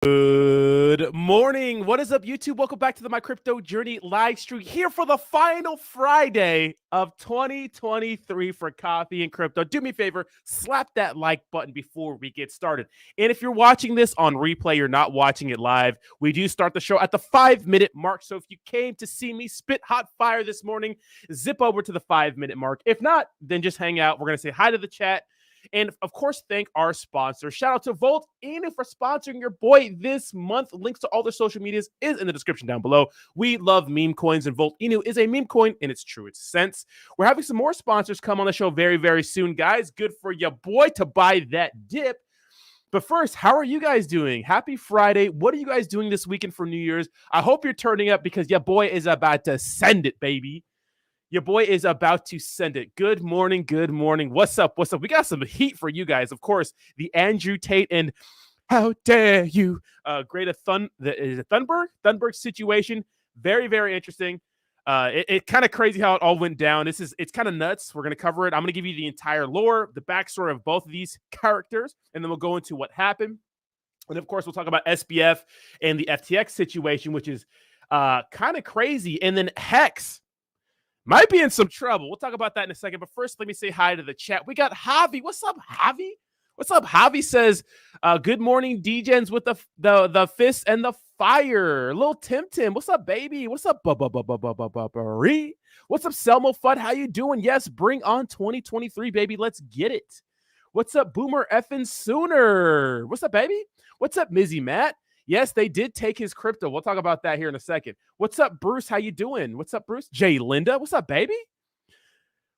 Good morning. What is up, YouTube? Welcome back to the My Crypto Journey live stream here for the final Friday of 2023 for coffee and crypto. Do me a favor, slap that like button before we get started. And if you're watching this on replay, you're not watching it live, we do start the show at the 5-minute mark. So if you came to see me spit hot fire this morning, zip over to the 5-minute mark. If not, then just hang out. We're going to say hi to the chat. And of course, thank our sponsor. Shout out to Volt Inu for sponsoring your boy this month. Links to all their social medias is in the description down below. We love meme coins, and Volt Inu is a meme coin in its truest sense. We're having some more sponsors come on the show very, very soon, guys. Good for your boy to buy that dip. But first, how are you guys doing? Happy Friday. What are you guys doing this weekend for New Year's? I hope you're turning up because your boy is about to send it, baby. Your boy is about to send it. Good morning. Good morning. What's up? What's up? We got some heat for you guys. Of course, the Andrew Tate and how dare you, Greta Thunberg situation. Very, very interesting. It kind of crazy how it all went down. It's kind of nuts. We're going to cover it. I'm going to give you the entire lore, the backstory of both of these characters, and then we'll go into what happened. And of course, we'll talk about SBF and the FTX situation, which is kind of crazy. And then Hex might be in some trouble. We'll talk about that in a second. But first, let me say hi to the chat. We got Javi. What's up, Javi? What's up? Javi says, good morning, DJs with the fist and the fire. Little Tim. What's up, baby? What's up, Brie? What's up, Selmo Fudd? How you doing? Yes, bring on 2023, baby. Let's get it. What's up, Boomer effing Sooner? What's up, baby? What's up, Mizzy Matt? Yes, they did take his crypto. We'll talk about that here in a second. What's up, Bruce? How you doing? What's up, Bruce? Jay Linda. What's up, baby?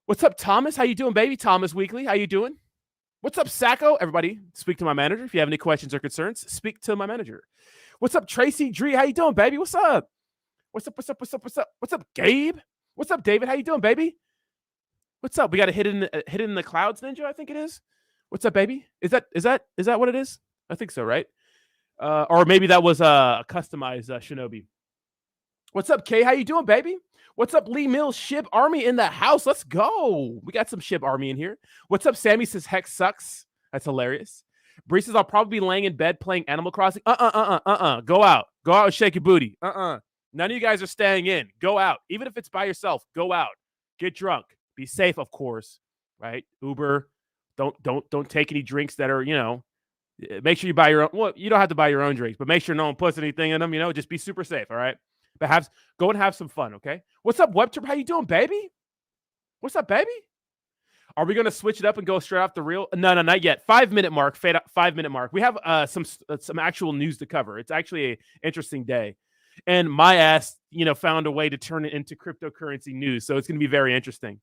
What's up, Thomas? How you doing, baby? Thomas Weekly. How you doing? What's up, Sacco? Everybody, speak to my manager. If you have any questions or concerns, speak to my manager. What's up, Tracy Dree? How you doing, baby? What's up? What's up, Gabe? What's up, David? How you doing, baby? What's up? We got a hidden in the clouds, Ninja, I think it is. What's up, baby? Is that what it is? I think so, right? Or maybe that was a customized Shinobi. What's up, Kay? How you doing, baby? What's up, Lee Mills? Shib Army in the house. Let's go. We got some Shib Army in here. What's up, Sammy? Says Hex sucks. That's hilarious. Bree says I'll probably be laying in bed playing Animal Crossing. Go out. Go out and shake your booty. None of you guys are staying in. Go out. Even if it's by yourself, go out. Get drunk. Be safe, of course. Right? Uber. Don't take any drinks that are, make sure you buy your own. Well, you don't have to buy your own drinks, but make sure no one puts anything in them. Just be super safe. All right. But go and have some fun. Okay. What's up, WebTrip? How you doing, baby? What's up, baby? Are we going to switch it up and go straight off the reel? No, not yet. 5-minute mark. 5-minute mark. We have some actual news to cover. It's actually an interesting day, and my ass, found a way to turn it into cryptocurrency news. So it's going to be very interesting.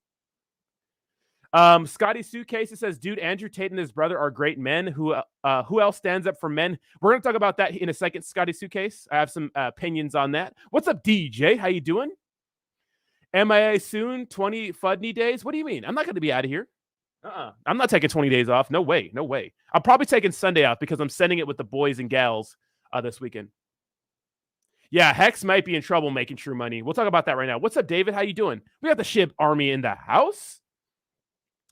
Scotty Suitcase says, dude, Andrew Tate and his brother are great men. Who else stands up for men? We're going to talk about that in a second, Scotty Suitcase. I have some opinions on that. What's up, DJ? How you doing? MIA soon, 20 Fudney days. What do you mean? I'm not going to be out of here. I'm not taking 20 days off. No way. I'm probably taking Sunday off because I'm sending it with the boys and gals this weekend. Yeah, Hex might be in trouble making true money. We'll talk about that right now. What's up, David? How you doing? We got the Shib Army in the house.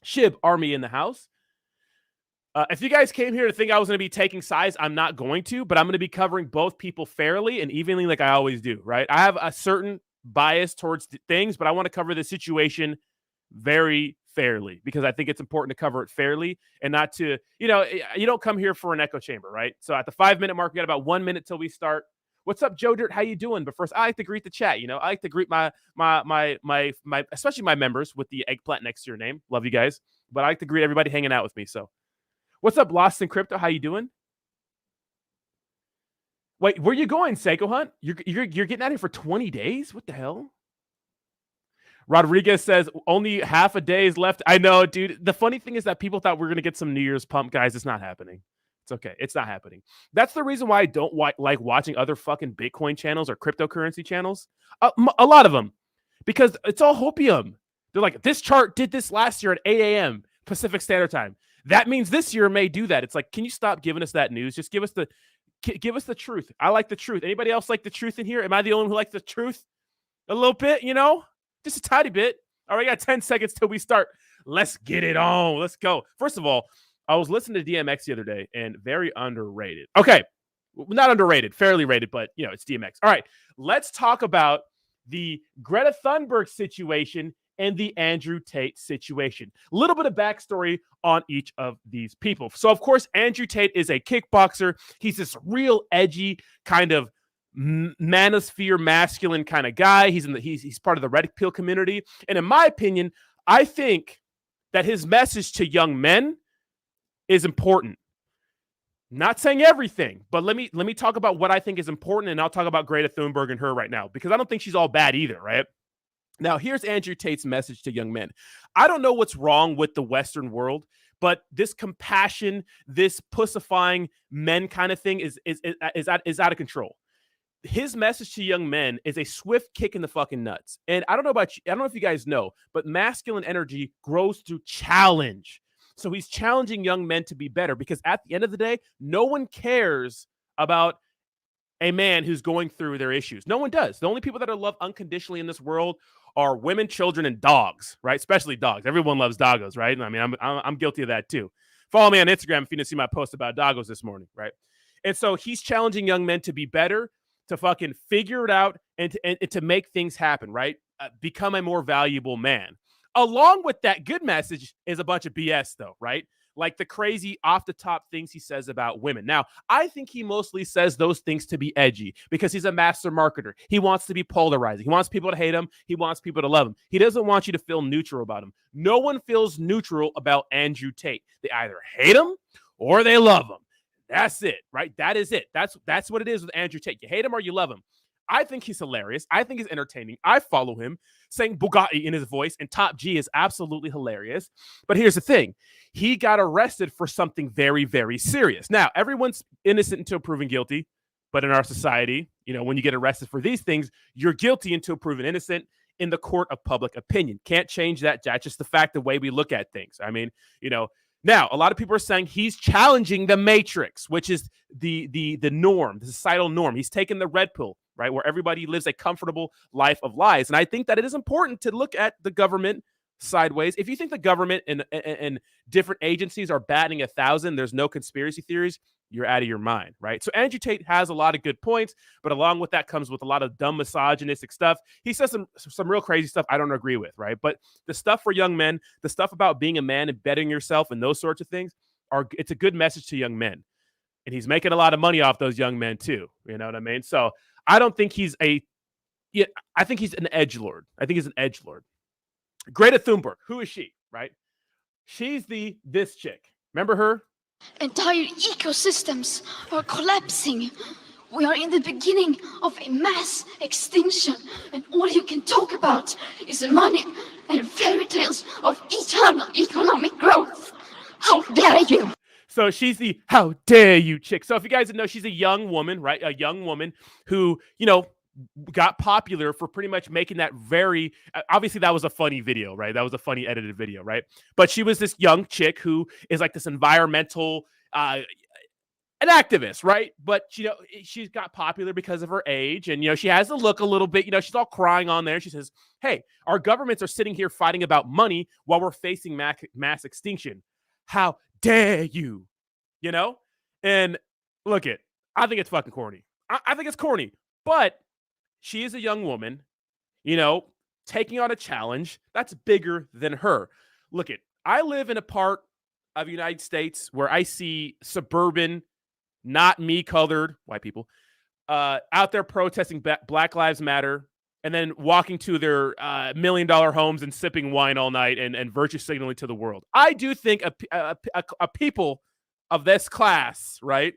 Shib Army in the house. If you guys came here to think I was going to be taking sides, I'm not going to, but I'm going to be covering both people fairly and evenly like I always do, right? I have a certain bias towards things, but I want to cover the situation very fairly because I think it's important to cover it fairly and not to, you don't come here for an echo chamber, right? So at the 5-minute mark, we got about 1 minute till we start. What's up, Joe Dirt? How you doing? But first, I like to greet the chat. I like to greet my especially my members with the eggplant next to your name. Love you guys. But I like to greet everybody hanging out with me. So, what's up, Lost in Crypto? How you doing? Wait, where you going, Seiko Hunt? You're getting out of here for 20 days? What the hell? Rodriguez says only half a day is left. I know, dude. The funny thing is that people thought we were gonna get some New Year's pump, guys. It's not happening. It's okay. It's not happening. That's the reason why I don't like watching other fucking Bitcoin channels or cryptocurrency channels. A lot of them. Because it's all hopium. They're like, this chart did this last year at 8 a.m. Pacific Standard Time. That means this year may do that. It's like, can you stop giving us that news? Just give us the truth. I like the truth. Anybody else like the truth in here? Am I the only one who likes the truth? A little bit, Just a tiny bit. All right, I got 10 seconds till we start. Let's get it on. Let's go. First of all, I was listening to DMX the other day and very underrated. Okay, not underrated, fairly rated, but you know, it's DMX. All right, let's talk about the Greta Thunberg situation and the Andrew Tate situation. A little bit of backstory on each of these people. So, of course, Andrew Tate is a kickboxer. He's this real edgy kind of manosphere, masculine kind of guy. He's part of the red pill community. And in my opinion, I think that his message to young men is important. Not saying everything, but let me talk about what I think is important, and I'll talk about Greta Thunberg and her right now, because I don't think she's all bad either, right? Now, here's Andrew Tate's message to young men. I don't know what's wrong with the Western world, but this compassion, this pussifying men kind of thing is out of control. His message to young men is a swift kick in the fucking nuts. And I don't know about you, I don't know if you guys know, but masculine energy grows through challenge. So he's challenging young men to be better, because at the end of the day, no one cares about a man who's going through their issues. No one does. The only people that are loved unconditionally in this world are women, children, and dogs, right? Especially dogs. Everyone loves doggos, right? I mean, I'm guilty of that too. Follow me on Instagram if you didn't see my post about doggos this morning, right? And so he's challenging young men to be better, to fucking figure it out, and to make things happen, right? Become a more valuable man. Along with that good message is a bunch of BS, though, right? Like the crazy off-the-top things he says about women. Now, I think he mostly says those things to be edgy, because he's a master marketer. He wants to be polarizing. He wants people to hate him. He wants people to love him. He doesn't want you to feel neutral about him. No one feels neutral about Andrew Tate. They either hate him or they love him. That's it, right? That is it. That's what it is with Andrew Tate. You hate him or you love him. I think he's hilarious. I think he's entertaining. I follow him. Saying Bugatti in his voice and Top G is absolutely hilarious. But here's the thing. He got arrested for something very, very serious. Now, everyone's innocent until proven guilty. But in our society, you know, when you get arrested for these things, you're guilty until proven innocent in the court of public opinion. Can't change that. That's just the fact, the way we look at things. I mean, you know, now, a lot of people are saying he's challenging the matrix, which is the norm, the societal norm. He's taken the red pill, right, where everybody lives a comfortable life of lies. And I think that it is important to look at the government sideways. If you think the government and different agencies are batting 1,000, there's no conspiracy theories, you're out of your mind, right? So Andrew Tate has a lot of good points, but along with that comes with a lot of dumb misogynistic stuff. He says some real crazy stuff I don't agree with, right? But the stuff for young men, the stuff about being a man and bettering yourself and those sorts of things, it's a good message to young men. And he's making a lot of money off those young men too. You know what I mean? So I don't think I think he's an edgelord. I think he's an edgelord. Greta Thunberg, who is she, right? She's this chick. Remember her? Entire ecosystems are collapsing. We are in the beginning of a mass extinction, and all you can talk about is money and fairy tales of eternal economic growth. How dare you? So she's the how dare you chick. So if you guys didn't know, she's a young woman, right? A young woman who, you know, got popular for pretty much making that very, obviously that was a funny video, right? That was a funny edited video, right? But she was this young chick who is like this environmental, an activist, right? But, you know, she's got popular because of her age, and, you know, she has the look a little bit, you know, she's all crying on there. She says, hey, our governments are sitting here fighting about money while we're facing mass extinction. How dare you? You know? And look it, I think it's fucking corny. I think it's corny, but she is a young woman, you know, taking on a challenge that's bigger than her. Look it, I live in a part of the United States where I see suburban, not me colored white people out there protesting Black Lives Matter, and then walking to their $1 million homes and sipping wine all night and virtue signaling to the world. I do think a people of this class, right,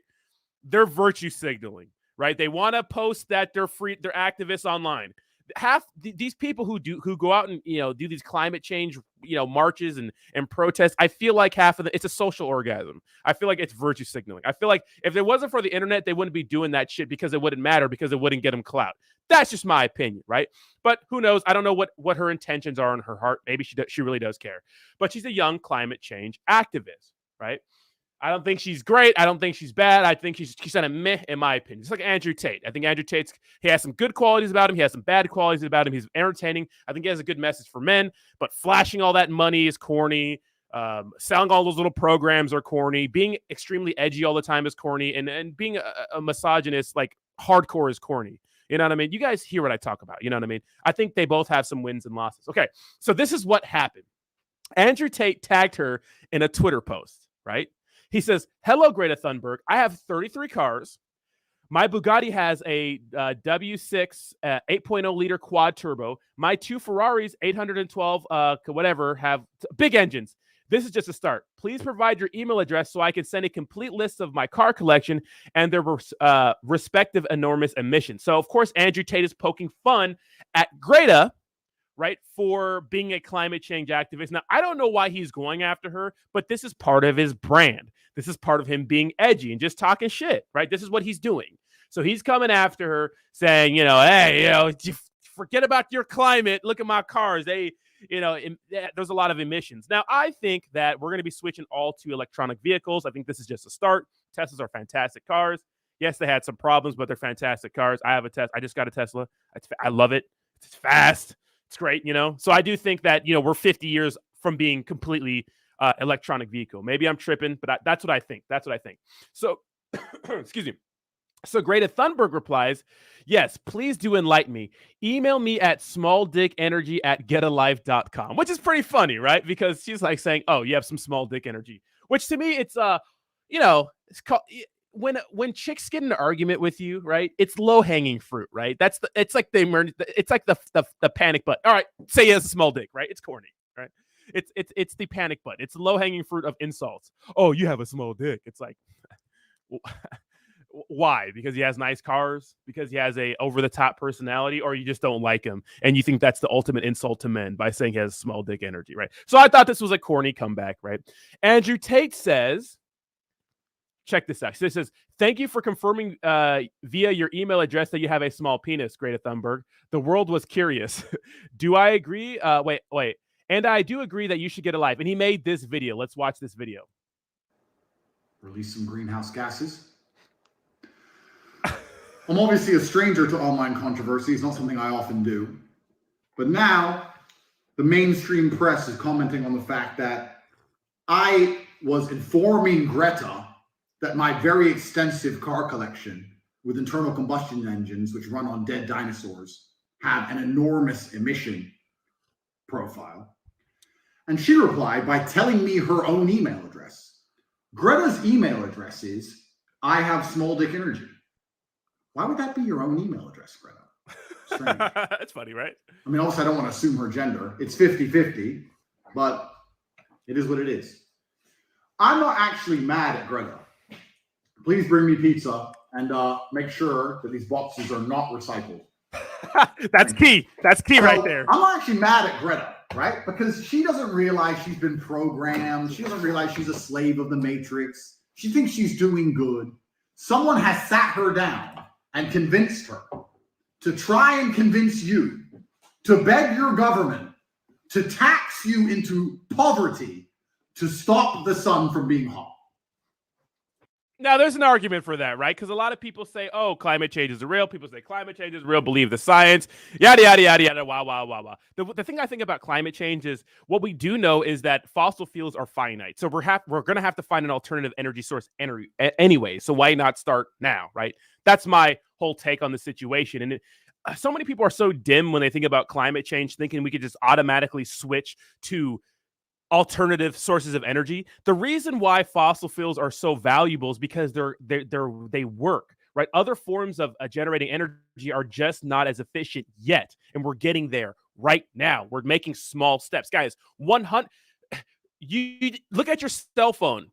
they're virtue signaling. Right, they want to post that they're activists online. Half these people who go out and, you know, do these climate change, you know, marches and protests, I feel like half of it's a social orgasm. I feel like it's virtue signaling. I feel like if it wasn't for the internet, they wouldn't be doing that shit, because it wouldn't matter, because it wouldn't get them clout. That's just my opinion, right? But who knows? I don't know what her intentions are in her heart. Maybe she really does care. But she's a young climate change activist, right? I don't think she's great. I don't think she's bad. I think she's kind of meh, in my opinion. It's like Andrew Tate. I think Andrew he has some good qualities about him. He has some bad qualities about him. He's entertaining. I think he has a good message for men, but flashing all that money is corny. Selling all those little programs are corny. Being extremely edgy all the time is corny. And being a misogynist, like hardcore, is corny. You know what I mean? You guys hear what I talk about. You know what I mean? I think they both have some wins and losses. Okay, so this is what happened. Andrew Tate tagged her in a Twitter post, right? He says, "Hello, Greta Thunberg. I have 33 cars. My Bugatti has a W6 8.0 liter quad turbo. My 2 Ferraris 812 whatever have big engines. This is just a start. Please provide your email address so I can send a complete list of my car collection and their respective enormous emissions." So, of course, Andrew Tate is poking fun at Greta, right, for being a climate change activist. Now, I don't know why he's going after her, but this is part of his brand. This is part of him being edgy and just talking shit, right? This is what he's doing. So he's coming after her saying, hey, forget about your climate. Look at my cars. There's a lot of emissions. Now, I think that we're going to be switching all to electronic vehicles. I think this is just a start. Teslas are fantastic cars. Yes, they had some problems, but they're fantastic cars. I have a Tesla. I just got a Tesla. I love it. It's fast. It's great, So I do think that, we're 50 years from being completely electronic vehicle. Maybe I'm tripping, but that's what I think. So, excuse me. So Greta Thunberg replies, "Yes, please do enlighten me. Email me at smalldickenergy@getalife.com," which is pretty funny, right? Because she's like saying, "Oh, you have some small dick energy," which to me, it's it's called, when chicks get in an argument with you, right? It's low hanging fruit, right? It's like the panic button. All right, say he has a small dick, right? It's corny, right? It's the panic button. It's the low hanging fruit of insults. Oh, you have a small dick. It's like, why? Because he has nice cars? Because he has a over-the-top personality? Or you just don't like him and you think that's the ultimate insult to men by saying he has small dick energy, right? So I thought this was a corny comeback, right? Andrew Tate says, check this out. So it says, "Thank you for confirming via your email address that you have a small penis, Greta Thunberg. The world was curious. Do I agree? Wait. And I do agree that you should get a life." And he made this video. Let's watch this video. "Release some greenhouse gases. I'm obviously a stranger to online controversy. It's not something I often do. But now the mainstream press is commenting on the fact that I was informing Greta that my very extensive car collection with internal combustion engines, which run on dead dinosaurs, have an enormous emission profile. And she replied by telling me her own email address. Greta's email address is, I have small dick energy. Why would that be your own email address, Greta? Strange. That's funny, right? I mean, also, I don't want to assume her gender. It's 50-50, but it is what it is. I'm not actually mad at Greta. Please bring me pizza and make sure that these boxes are not recycled. That's key. That's key right there. I'm not actually mad at Greta, right? Because she doesn't realize she's been programmed. She doesn't realize she's a slave of the Matrix. She thinks she's doing good. Someone has sat her down and convinced her to try and convince you to beg your government to tax you into poverty to stop the sun from being hot. Now, there's an argument for that, right? Because a lot of people say, oh, climate change is real. People say climate change is real, believe the science, yada, yada, yada, yada, wah, wah, wah, wah. The thing I think about climate change is what we do know is that fossil fuels are finite. So we're going to have to find an alternative energy source anyway. So why not start now, right? That's my whole take on the situation. And so many people are so dim when they think about climate change, thinking we could just automatically switch to alternative sources of energy. The reason why fossil fuels are so valuable is because they work, right? Other forms of generating energy are just not as efficient yet, and we're getting there right now. We're making small steps, guys. You look at your cell phone.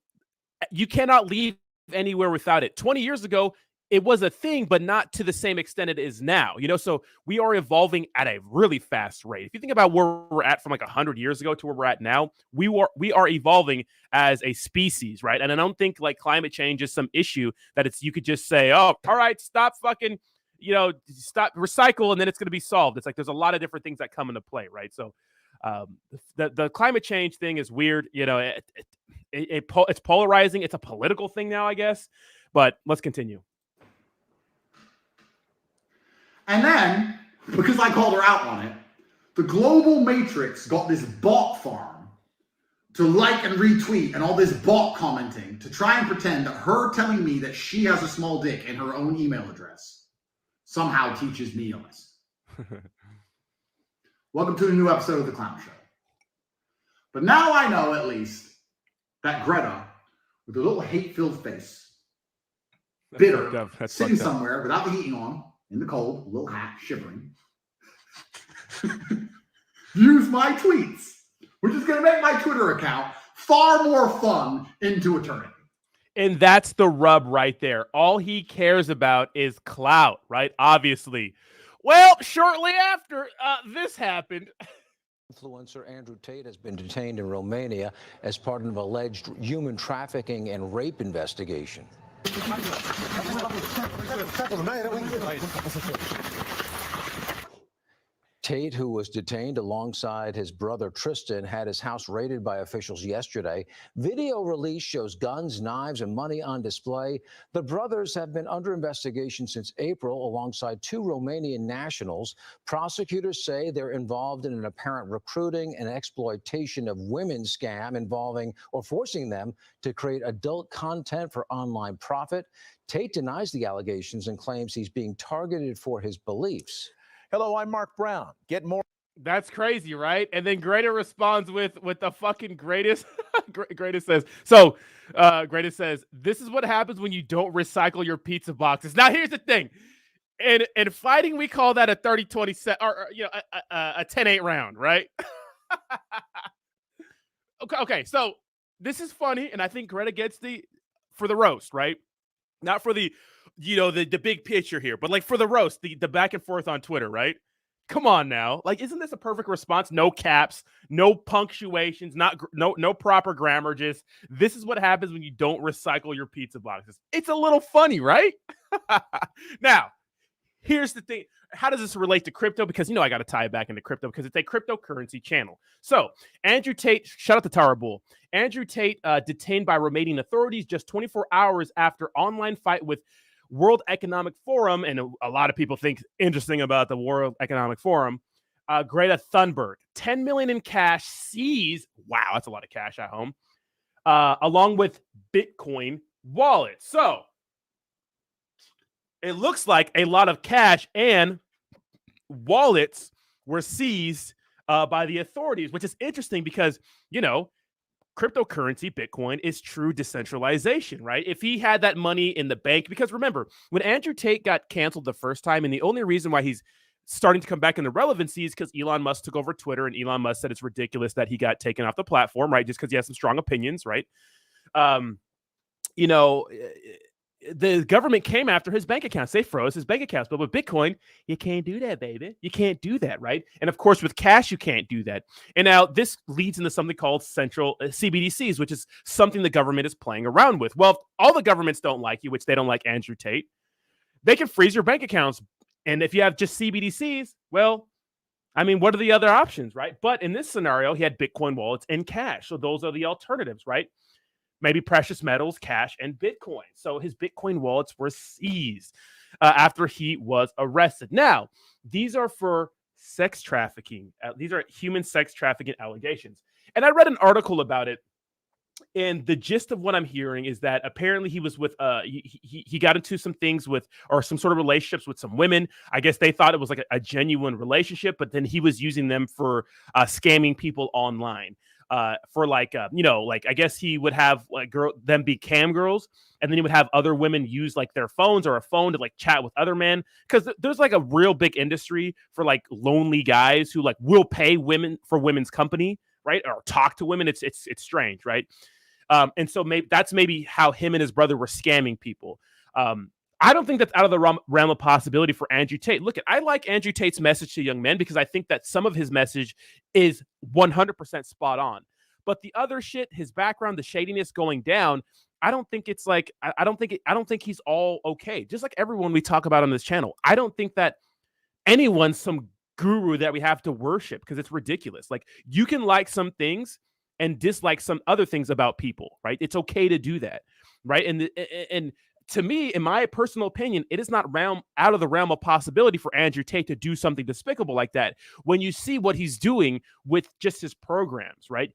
You cannot leave anywhere without it. 20 years ago, it was a thing, but not to the same extent it is now. So we are evolving at a really fast rate. If you think about where we're at from like 100 years ago to where we're at now, we are evolving as a species, right? And I don't think like climate change is some issue that you could just say, oh, all right, stop fucking, stop, recycle, and then it's going to be solved. It's like there's a lot of different things that come into play, right? So the climate change thing is weird. It's polarizing. It's a political thing now, I guess. But let's continue. And then, because I called her out on it, the global matrix got this bot farm to like and retweet and all this bot commenting to try and pretend that her telling me that she has a small dick in her own email address somehow teaches me a lesson. Welcome to a new episode of The Clown Show. But now I know, at least, that Greta, with a little hate-filled face, bitter, sitting somewhere without the heating on, in the cold, a little hat, shivering, views my tweets, which is going to make my Twitter account far more fun into eternity. And that's the rub right there. All he cares about is clout, right? Obviously. Well, shortly after this happened, influencer Andrew Tate has been detained in Romania as part of an alleged human trafficking and rape investigation. Tate, who was detained alongside his brother Tristan, had his house raided by officials yesterday. Video release shows guns, knives, and money on display. The brothers have been under investigation since April alongside 2 Romanian nationals. Prosecutors say they're involved in an apparent recruiting and exploitation of women scam involving or forcing them to create adult content for online profit. Tate denies the allegations and claims he's being targeted for his beliefs. Hello, I'm Mark Brown. Get more. That's crazy, right? And then Greta responds with the fucking greatest. Greta says, Greta says, this is what happens when you don't recycle your pizza boxes. Now, here's the thing. In fighting, we call that a 30-20 set, or a 10-8 round, right? Okay, so this is funny, and I think Greta gets for the roast, right? Not for the big picture here, but like for the roast, the back and forth on Twitter, right? Come on now. Like, isn't this a perfect response? No caps, no punctuations, no proper grammar. Just this is what happens when you don't recycle your pizza boxes. It's a little funny, right? Now, here's the thing. How does this relate to crypto? Because, I got to tie it back into crypto because it's a cryptocurrency channel. So Andrew Tate, shout out to Tower Bull. Andrew Tate detained by Romanian authorities just 24 hours after online fight with World Economic Forum, and a lot of people think interesting about the World Economic Forum, Greta Thunberg, 10 million in cash seized. Wow, that's a lot of cash at home, along with Bitcoin wallets. So it looks like a lot of cash and wallets were seized by the authorities, which is interesting because, cryptocurrency, Bitcoin, is true decentralization, right? If he had that money in the bank, because remember, when Andrew Tate got canceled the first time, and the only reason why he's starting to come back into relevancy is because Elon Musk took over Twitter, and Elon Musk said it's ridiculous that he got taken off the platform, right? Just because he has some strong opinions, right? The government came after his bank accounts. They froze his bank accounts. But with Bitcoin, you can't do that, baby. You can't do that, right? And of course, with cash, you can't do that. And now this leads into something called central CBDCs, which is something the government is playing around with. Well, if all the governments don't like you, which they don't like Andrew Tate, they can freeze your bank accounts. And if you have just CBDCs, well, what are the other options, right? But in this scenario, he had Bitcoin wallets and cash. So those are the alternatives, right? Maybe precious metals, cash, and Bitcoin. So his Bitcoin wallets were seized after he was arrested. Now, these are for sex trafficking. These are human sex trafficking allegations. And I read an article about it. And the gist of what I'm hearing is that apparently he was with, he got into some things with, or some sort of relationships with some women. I guess they thought it was like a genuine relationship, but then he was using them for scamming people online. For I guess he would have them be cam girls, and then he would have other women use like their phones or a phone to like chat with other men. Because there's like a real big industry for like lonely guys who like will pay women for women's company, right? Or talk to women. It's strange, right? And so that's maybe how him and his brother were scamming people. I don't think that's out of the realm of possibility for Andrew Tate. Look, I like Andrew Tate's message to young men because I think that some of his message is 100% spot on. But the other shit, his background, the shadiness going down, I don't think it's like, I don't think he's all okay. Just like everyone we talk about on this channel. I don't think that anyone's some guru that we have to worship because it's ridiculous. Like, you can like some things and dislike some other things about people, right? It's okay to do that, right? And to me, in my personal opinion, it is not out of the realm of possibility for Andrew Tate to do something despicable like that when you see what he's doing with just his programs, right?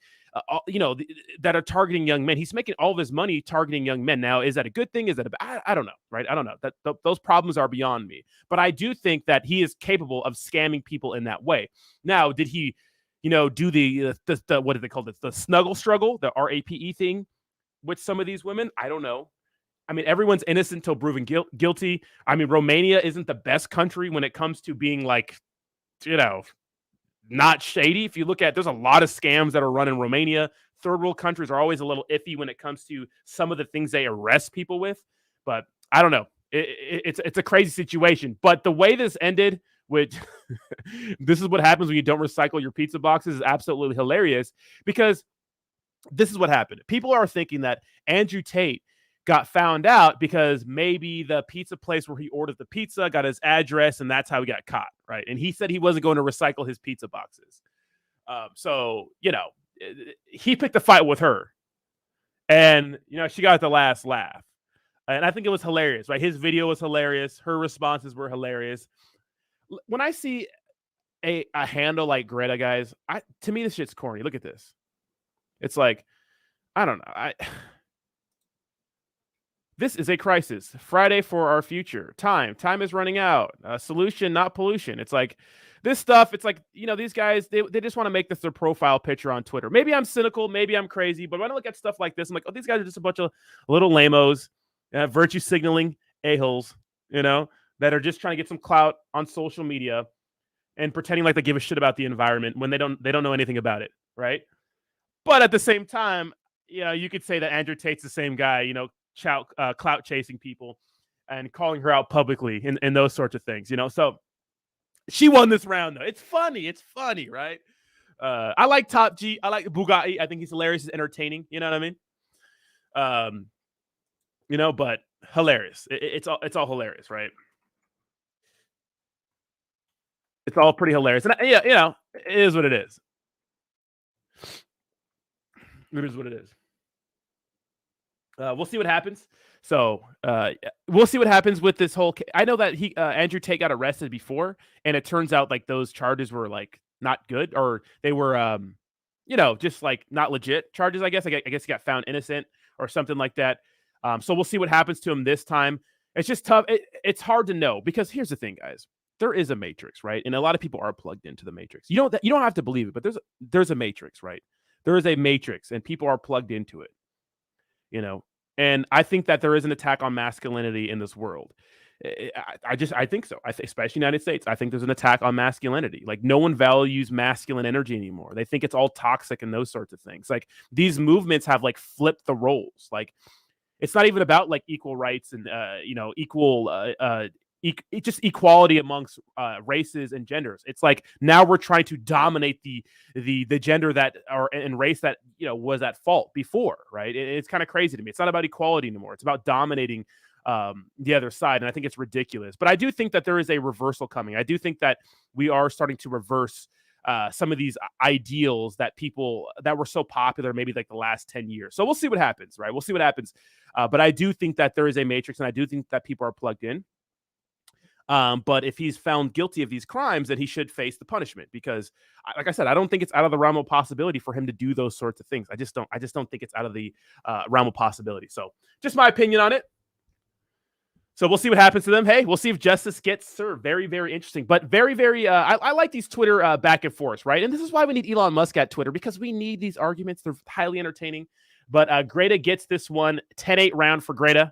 that are targeting young men. He's making all of his money targeting young men. Now, is that a good thing? Is that I don't know, right? I don't know. Those problems are beyond me. But I do think that he is capable of scamming people in that way. Now, did he, do the what do they call it? The snuggle struggle, the RAPE thing with some of these women? I don't know. I mean, everyone's innocent until proven guilty. I mean, Romania isn't the best country when it comes to being like, not shady. If you look at, there's a lot of scams that are run in Romania. Third world countries are always a little iffy when it comes to some of the things they arrest people with. But I don't know. It's a crazy situation. But the way this ended, which this is what happens when you don't recycle your pizza boxes, is absolutely hilarious, because this is what happened. People are thinking that Andrew Tate got found out because maybe the pizza place where he ordered the pizza got his address, and that's how he got caught, right? And he said he wasn't going to recycle his pizza boxes. So, he picked a fight with her, and, she got the last laugh. And I think it was hilarious, right? His video was hilarious. Her responses were hilarious. When I see a handle like Greta, guys, to me, this shit's corny. Look at this. It's like, I don't know. This is a crisis. Friday for our future. Time is running out. Solution, not pollution. It's like this stuff. It's like, these guys, they just want to make this their profile picture on Twitter. Maybe I'm cynical. Maybe I'm crazy. But when I look at stuff like this, I'm like, oh, these guys are just a bunch of little lamos, virtue signaling a-holes, that are just trying to get some clout on social media and pretending like they give a shit about the environment when they don't know anything about it, right? But at the same time, you could say that Andrew Tate's the same guy, clout chasing people and calling her out publicly and those sorts of things, So she won this round, though. It's funny, right? I like Top G. I like Bugatti. I think he's hilarious. He's entertaining. You know what I mean? But hilarious. It's all hilarious, right? It's all pretty hilarious. And it is what it is. It is what it is. We'll see what happens. So we'll see what happens with this whole. I know that Andrew Tate got arrested before, and it turns out like those charges were like not good, or they were, just like not legit charges. I guess he got found innocent or something like that. So we'll see what happens to him this time. It's just tough. It's hard to know, because here's the thing, guys. There is a matrix, right? And a lot of people are plugged into the matrix. You don't have to believe it, but there's a matrix, right? There is a matrix, and people are plugged into it. And I think that there is an attack on masculinity in this world. I think so. Especially United States. I think there's an attack on masculinity. Like, no one values masculine energy anymore. They think it's all toxic and those sorts of things. Like, these movements have like flipped the roles. Like, it's not even about like equal rights and just equality amongst races and genders. It's like now we're trying to dominate the gender that and race that was at fault before, right? It's kind of crazy to me. It's not about equality anymore. It's about dominating the other side, and I think it's ridiculous. But I do think that there is a reversal coming. I do think that we are starting to reverse some of these ideals that were so popular maybe like the last 10 years. So we'll see what happens, right? We'll see what happens. But I do think that there is a matrix, and I do think that people are plugged in. But if he's found guilty of these crimes, then he should face the punishment, because, like I said, I don't think it's out of the realm of possibility for him to do those sorts of things. I just don't think it's out of the realm of possibility. So just my opinion on it. So we'll see what happens to them. Hey, we'll see if justice gets served. Very, very interesting, but very, very, I like these Twitter back and forth, right? And this is why we need Elon Musk at Twitter, because we need these arguments. They're highly entertaining. But Greta gets this one, 10-8 round for Greta.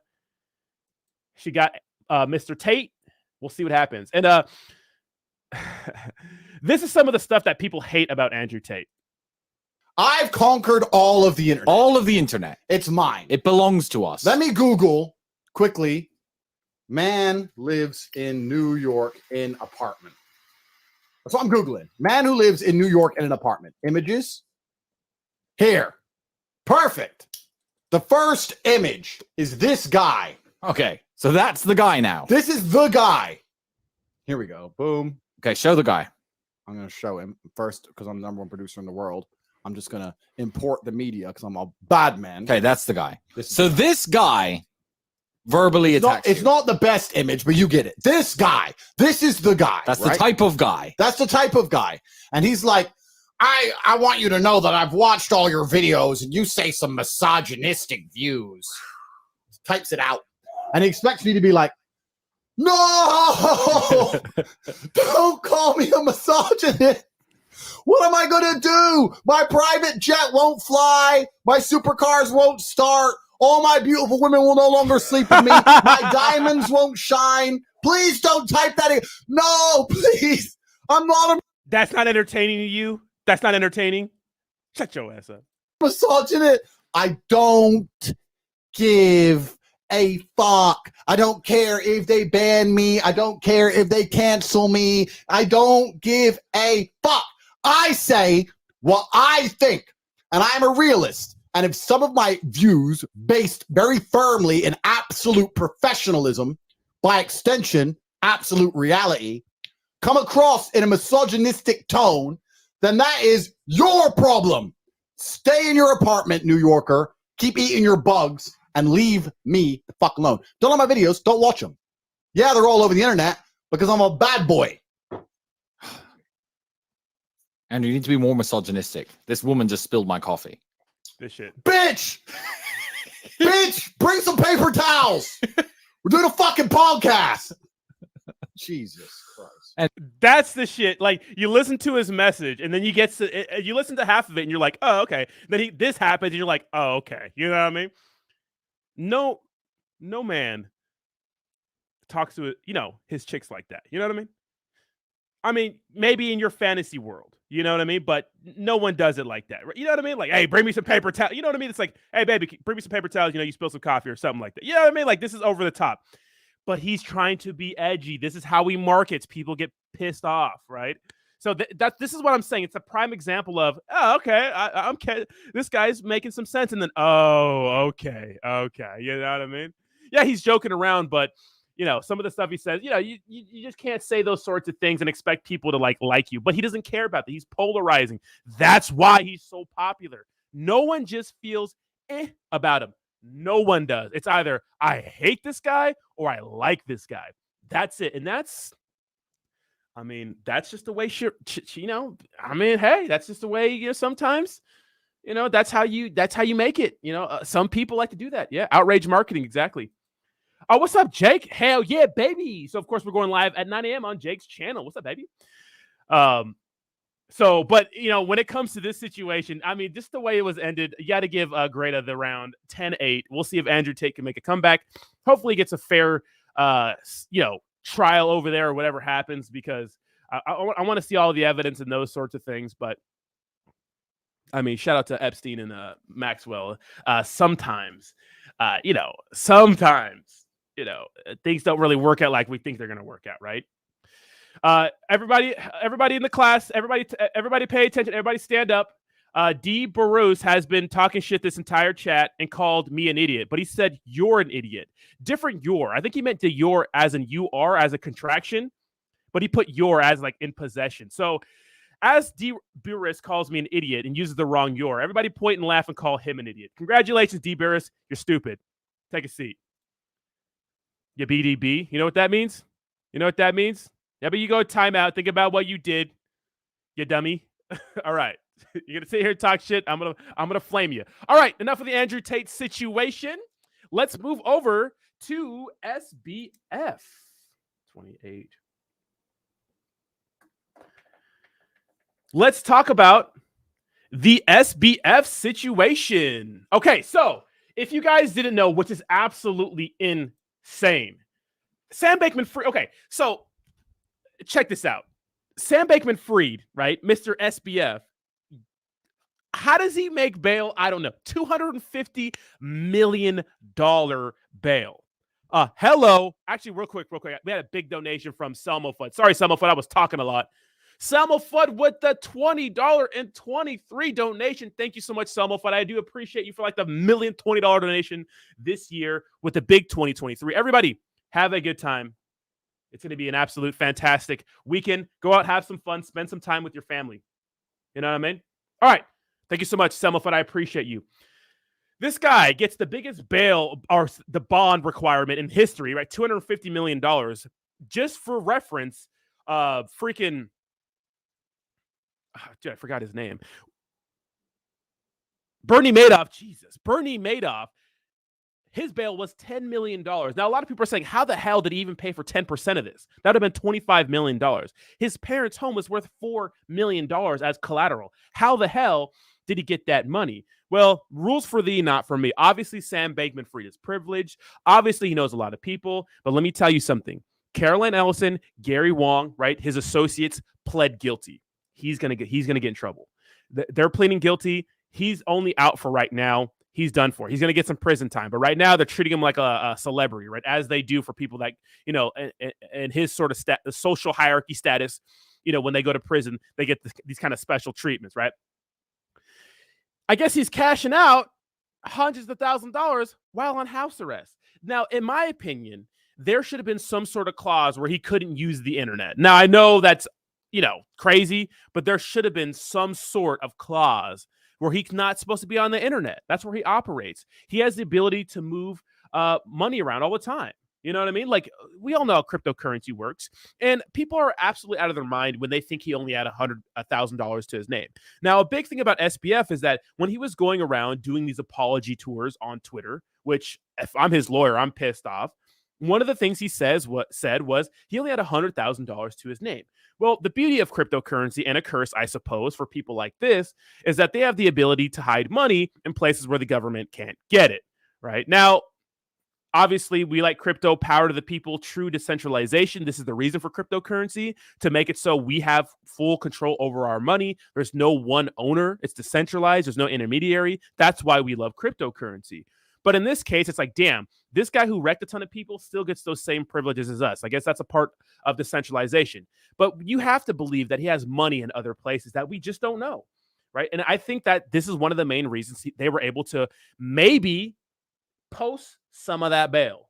She got Mr. Tate. We'll see what happens. And this is some of the stuff that people hate about Andrew Tate. I've conquered all of the internet. All of the internet. It's mine. It belongs to us. Let me Google quickly. Man lives in New York in apartment. That's what I'm Googling. Man who lives in New York in an apartment. Images. Here. Perfect. The first image is this guy. Okay, so that's the guy now. This is the guy. Here we go. Boom. Okay, show the guy. I'm going to show him first because I'm the #1 producer in the world. I'm just going to import the media because I'm a bad man. Okay, that's the guy. This guy verbally attacks you. It's not the best image, but you get it. This guy. This is the guy. That's right? The type of guy. That's the type of guy. And he's like, I want you to know that I've watched all your videos and you say some misogynistic views. Types it out. And he expects me to be like, no, don't call me a misogynist. What am I going to do? My private jet won't fly. My supercars won't start. All my beautiful women will no longer sleep with me. My diamonds won't shine. Please don't type that in. No, please. I'm not a That's not entertaining to you? That's not entertaining? Shut your ass up. misogynist. I don't give a fuck. I don't care if they ban me. I don't care if they cancel me. I don't give a fuck. I say what I think, and I'm a realist. And if some of my views, based very firmly in absolute professionalism, by extension, absolute reality, come across in a misogynistic tone, then that is your problem. Stay in your apartment, New Yorker. Keep eating your bugs and leave me the fuck alone. Don't like my videos. Don't watch them. Yeah, they're all over the internet because I'm a bad boy. And you need to be more misogynistic. This woman just spilled my coffee. This shit. Bitch! Bitch! Bring some paper towels! We're doing a fucking podcast! Jesus Christ. That's the shit. Like, you listen to his message, and then you listen to half of it, and you're like, oh, okay. Then this happens, and you're like, oh, okay. You know what I mean? No man talks to his chicks like that. You know what I mean? I mean, maybe in your fantasy world, you know what I mean? But no one does it like that. Right? You know what I mean? Like, hey, bring me some paper towels. You know what I mean? It's like, hey, baby, bring me some paper towels. You spilled some coffee or something like that. You know what I mean? Like, this is over the top. But he's trying to be edgy. This is how he markets. People get pissed off, right? So this is what I'm saying. It's a prime example of, oh, okay, I'm this guy's making some sense. And then, oh, okay. You know what I mean? Yeah, he's joking around, but some of the stuff he says, you just can't say those sorts of things and expect people to like you. But he doesn't care about that. He's polarizing. That's why he's so popular. No one just feels about him. No one does. It's either I hate this guy or I like this guy. That's it. And that's just the way hey, that's just the way, sometimes, that's how you make it. Some people like to do that. Yeah. Outrage marketing. Exactly. Oh, what's up, Jake? Hell yeah, baby. So of course we're going live at 9 a.m. on Jake's channel. What's up, baby? But when it comes to this situation, just the way it was ended, you got to give Greta the round 10-8. We'll see if Andrew Tate can make a comeback. Hopefully he gets a fair, trial over there or whatever happens, because I want to see all the evidence and those sorts of things. But shout out to Epstein and Maxwell. Sometimes things don't really work out like we think they're going to work out, right? Everybody in the class, everybody pay attention. Everybody stand up. D. Bruce has been talking shit this entire chat and called me an idiot, but he said you're an idiot. Different your. I think he meant the your as in you are as a contraction, but he put your as like in possession. So as D. Burris calls me an idiot and uses the wrong your, everybody point and laugh and call him an idiot. Congratulations, D. Burris. You're stupid. Take a seat. You BDB. You know what that means? Yeah, but you go timeout. Think about what you did, you dummy. All right. You're going to sit here and talk shit. I'm gonna flame you. All right. Enough of the Andrew Tate situation. Let's move over to SBF 28. Let's talk about the SBF situation. Okay, so if you guys didn't know, which is absolutely insane, Sam Bankman-Fried. Okay, so check this out. Sam Bankman-Fried, right, Mr. SBF. How does he make bail? I don't know. $250 million bail. Hello. Actually, real quick. We had a big donation from Selma Fudd. Sorry, Selma Fudd. I was talking a lot. Selma Fudd with the $20.23 donation. Thank you so much, Selma Fudd. I do appreciate you for like the $1,020 donation this year with the big 2023. Everybody, have a good time. It's going to be an absolute fantastic weekend. Go out, have some fun, spend some time with your family. You know what I mean? All right. Thank you so much, Selma Fudd. I appreciate you. This guy gets the biggest bail or the bond requirement in history, right? $250 million. Just for reference, freaking Dude, I forgot his name. Bernie Madoff. Jesus. Bernie Madoff. His bail was $10 million. Now, a lot of people are saying, how the hell did he even pay for 10% of this? That would have been $25 million. His parents' home was worth $4 million as collateral. How the hell did he get that money? Well, rules for thee, not for me. Obviously, Sam Bankman-Fried is privileged. Obviously, he knows a lot of people. But let me tell you something. Caroline Ellison, Gary Wong, right? His associates pled guilty. He's gonna get in trouble. They're pleading guilty. He's only out for right now. He's done for. He's going to get some prison time. But right now, they're treating him like a celebrity, right? As they do for people that, you know, and his sort of the social hierarchy status, you know, when they go to prison, they get these kind of special treatments, right? I guess he's cashing out hundreds of thousands of dollars while on house arrest. Now, in my opinion, there should have been some sort of clause where he couldn't use the internet. Now, I know that's, you know, crazy, but there should have been some sort of clause where he's not supposed to be on the internet. That's where he operates. He has the ability to move money around all the time. You know what I mean? Like, we all know how cryptocurrency works. And people are absolutely out of their mind when they think he only had $100,000 to his name. Now, a big thing about SBF is that when he was going around doing these apology tours on Twitter, which if I'm his lawyer, I'm pissed off. One of the things he said was he only had $100,000 to his name. Well, the beauty of cryptocurrency, and a curse, I suppose, for people like this, is that they have the ability to hide money in places where the government can't get it, right? Now, obviously, we like crypto, power to the people, true decentralization. This is the reason for cryptocurrency, to make it so we have full control over our money. There's no one owner. It's decentralized. There's no intermediary. That's why we love cryptocurrency. But in this case, it's like, damn, this guy who wrecked a ton of people still gets those same privileges as us. I guess that's a part of decentralization. But you have to believe that he has money in other places that we just don't know, right? And I think that this is one of the main reasons they were able to maybe post some of that bail.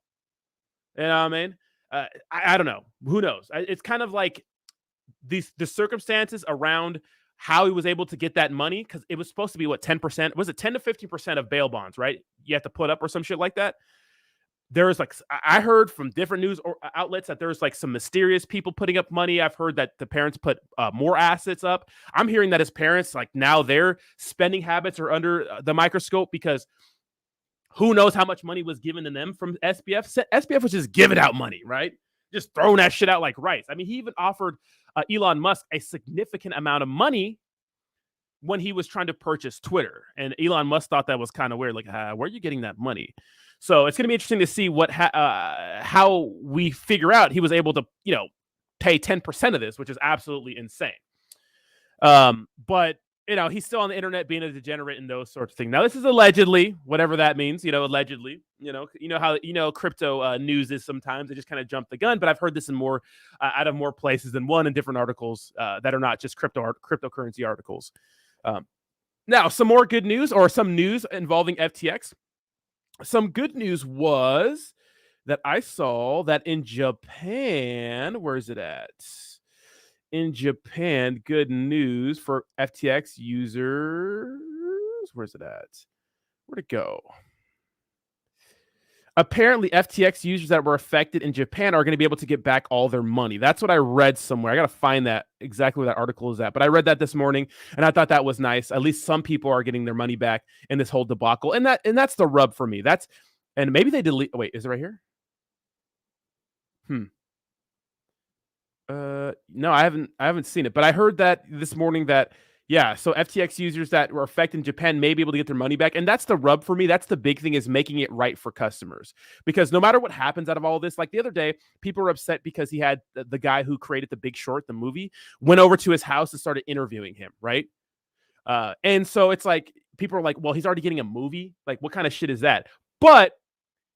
You know what I mean? I don't know. Who knows? It's kind of like the circumstances around how he was able to get that money, because it was supposed to be, what, 10%? Was it 10 to 15% of bail bonds, right? You have to put up or some shit like that. There's like, I heard from different news outlets that there's like some mysterious people putting up money. I've heard that the parents put more assets up. I'm hearing that his parents, like, now their spending habits are under the microscope, because who knows how much money was given to them from SBF. SBF was just giving out money, right? Just throwing that shit out like rice. I mean, he even offered Elon Musk a significant amount of money when he was trying to purchase Twitter. And Elon Musk thought that was kind of weird. Like, where are you getting that money? So it's going to be interesting to see how we figure out he was able to, you know, pay 10% of this, which is absolutely insane. But, you know, he's still on the internet being a degenerate and those sorts of things. Now, this is allegedly, whatever that means, you know, allegedly, you know how, crypto news is sometimes. They just kind of jump the gun. But I've heard this in more out of more places than one, in different articles that are not just cryptocurrency articles. Now, some more good news, or some news involving FTX. Some good news was that I saw that in Japan, where is it at? In Japan, good news for FTX users. Where's it at? Where'd it go? Apparently, FTX users that were affected in Japan are going to be able to get back all their money. That's what I read somewhere. I got to find that exactly where that article is at. But I read that this morning, and I thought that was nice. At least some people are getting their money back in this whole debacle, and that's the rub for me. And maybe they delete. Wait, is it right here? No, I haven't seen it, but I heard that this morning that, yeah, so FTX users that were affected in Japan may be able to get their money back. And that's the rub for me. That's the big thing, is making it right for customers. Because no matter what happens out of all this, like the other day, people were upset because he had the guy who created The Big Short, the movie, went over to his house and started interviewing him, right? And so it's like, people are like, well, he's already getting a movie. Like, what kind of shit is that? But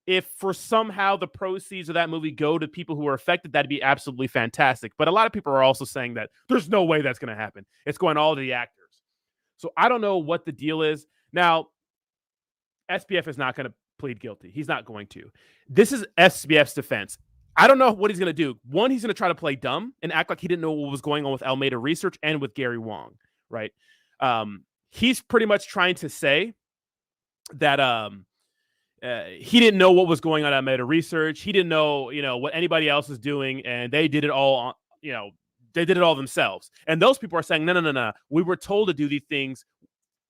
if for somehow the proceeds of that movie go to people who are affected, that'd be absolutely fantastic. But a lot of people are also saying that there's no way that's going to happen. It's going all to the actors. So I don't know what the deal is. Now, SBF is not going to plead guilty. He's not going to. This is SBF's defense. I don't know what he's going to do. One, he's going to try to play dumb and act like he didn't know what was going on with Alameda Research and with Gary Wong, right? He's pretty much trying to say that he didn't know what was going on at Meta Research. He didn't know, what anybody else is doing, and they did it all on, They did it all themselves. And those people are saying, no. We were told to do these things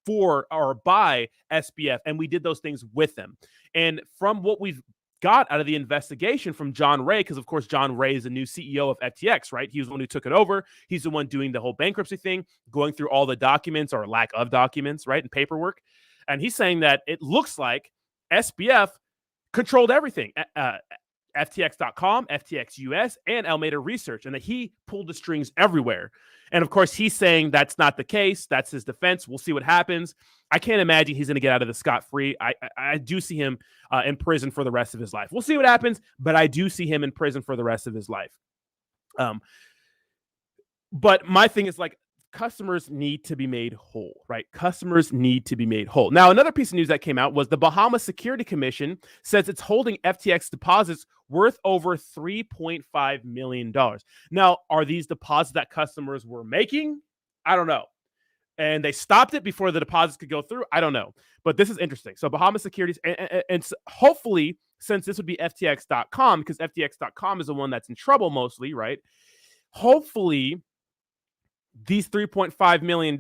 for or by SBF, and we did those things with them. And from what we've got out of the investigation from John Ray, because of course John Ray is the new CEO of FTX, right? He was the one who took it over. He's the one doing the whole bankruptcy thing, going through all the documents or lack of documents, right, and paperwork. And he's saying that it looks like SBF controlled everything. FTX.com, FTX US, and Alameda Research, and that he pulled the strings everywhere. And of course, he's saying that's not the case. That's his defense. We'll see what happens. I can't imagine he's going to get out of this scot-free. I do see him in prison for the rest of his life. We'll see what happens, but I do see him in prison for the rest of his life. But my thing is, like, customers need to be made whole, right? Customers need to be made whole. Now, another piece of news that came out was the Bahamas Security Commission says it's holding FTX deposits worth over $3.5 million. Now, are these deposits that customers were making? I don't know. And they stopped it before the deposits could go through. I don't know. But this is interesting. So Bahamas Securities, and hopefully, since this would be FTX.com, because FTX.com is the one that's in trouble mostly, right? Hopefully, these $3.5 million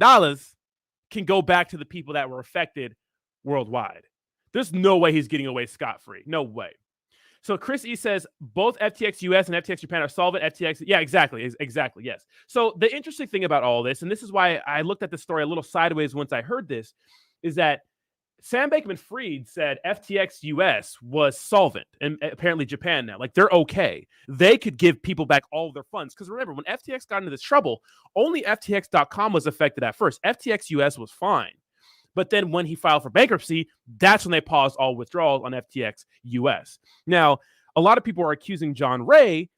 can go back to the people that were affected worldwide. There's no way he's getting away scot-free. No way. So Chris E says both FTX US and FTX Japan are solvent. FTX, yeah, exactly, yes. So the interesting thing about all this, and this is why I looked at the story a little sideways once I heard this, is that Sam Bankman-Fried said FTX US was solvent, and apparently Japan now. Like, they're okay. They could give people back all of their funds. Because remember, when FTX got into this trouble, only FTX.com was affected at first. FTX US was fine. But then when he filed for bankruptcy, that's when they paused all withdrawals on FTX US. Now, a lot of people are accusing John Ray,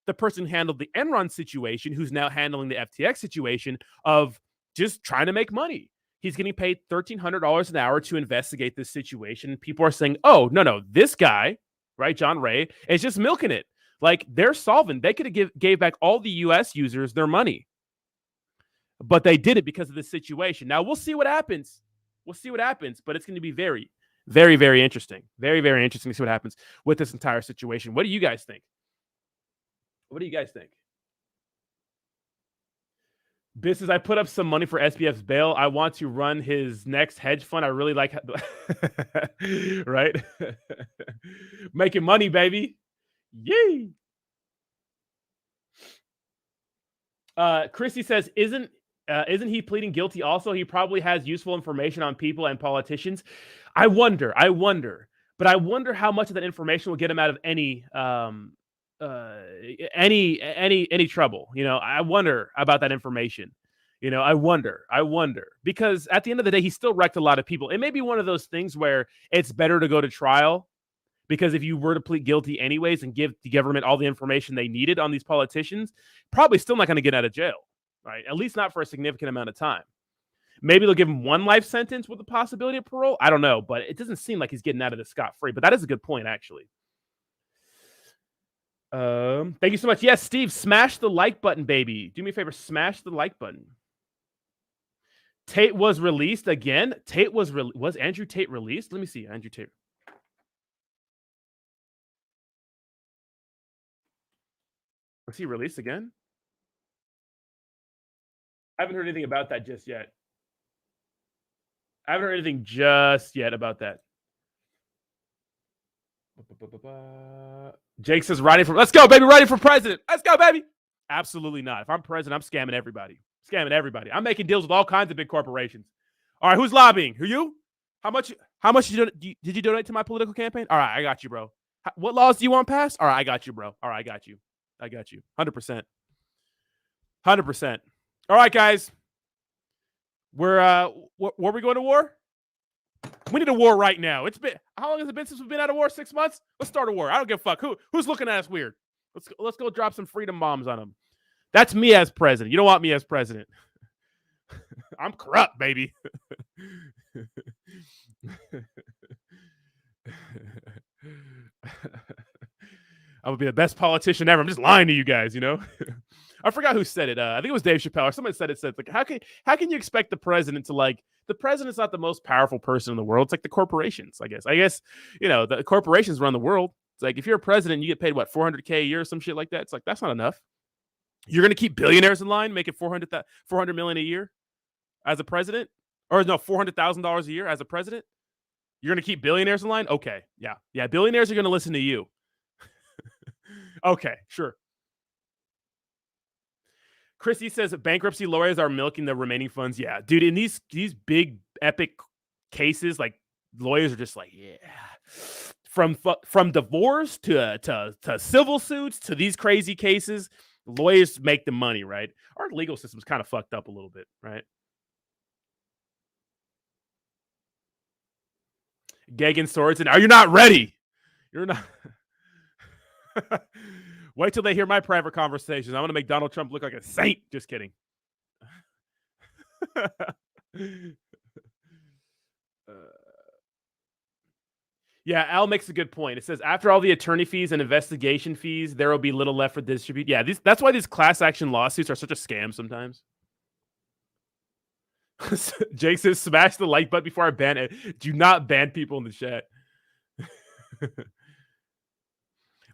the person who handled the Enron situation, who's now handling the FTX situation, of just trying to make money. He's getting paid $1,300 an hour to investigate this situation. People are saying, oh, no, this guy, right, John Ray, is just milking it. Like, they're solvent. They could have gave back all the U.S. users their money. But they did it because of this situation. Now, we'll see what happens. But it's going to be very, very, very interesting. Very, very interesting to see what happens with this entire situation. What do you guys think? Business, I put up some money for SBF's bail. I want to run his next hedge fund. I really like right? Making money, baby. Yay. Christy says, isn't he pleading guilty also? He probably has useful information on people and politicians. I wonder. But I wonder how much of that information will get him out of any trouble. You know, I wonder about that information. You know, I wonder because at the end of the day, he still wrecked a lot of people. It may be one of those things where it's better to go to trial, because if you were to plead guilty anyways and give the government all the information they needed on these politicians, probably still not going to get out of jail, right? At least not for a significant amount of time. Maybe they'll give him one life sentence with the possibility of parole. I don't know, but it doesn't seem like he's getting out of this scot-free. But that is a good point, actually. Thank you so much. Yes, Steve, smash the like button, baby. Do me a favor, smash the like button. Tate was released again. Was Andrew Tate released? Let me see. Andrew Tate. Was he released again? I haven't heard anything about that just yet. About that. Jake says, let's go, baby, riding for president. Let's go, baby. Absolutely not. If I'm president, I'm scamming everybody. I'm making deals with all kinds of big corporations. All right, who's lobbying? Who you? How much did you donate to my political campaign? All right, I got you, bro. What laws do you want passed? All right, I got you, bro. All right, I got you. 100%. All right, guys. Were we going to war? We need a war right now. How long has it been since we've been out of war? 6 months? Let's start a war. I don't give a fuck. Who's looking at us weird? Let's go drop some freedom bombs on them. That's me as president. You don't want me as president. I'm corrupt, baby. I would be the best politician ever. I'm just lying to you guys, you know? I forgot who said it. I think it was Dave Chappelle or somebody said it. Like, how can you expect the president to, like, the president's not the most powerful person in the world. It's like the corporations, I guess, you know, the corporations run the world. It's like, if you're a president, you get paid, what, $400K a year or some shit like that. It's like, that's not enough. You're going to keep billionaires in line, making $400 million a year as a president? Or no, $400,000 a year as a president? You're going to keep billionaires in line? Okay. Yeah. Yeah. Billionaires are going to listen to you. Okay. Sure. Chrissy says bankruptcy lawyers are milking the remaining funds. Yeah. Dude, in these big epic cases, like lawyers are just like, yeah. From divorce to civil suits to these crazy cases, lawyers make the money, right? Our legal system's kind of fucked up a little bit, right? Gagan Sorensen, are you not ready? You're not. Wait till they hear my private conversations. I'm going to make Donald Trump look like a saint. Just kidding. Yeah, Al makes a good point. It says, after all the attorney fees and investigation fees, there will be little left for distribute. Yeah, that's why these class action lawsuits are such a scam sometimes. Jake says, smash the like button before I ban it. Do not ban people in the chat.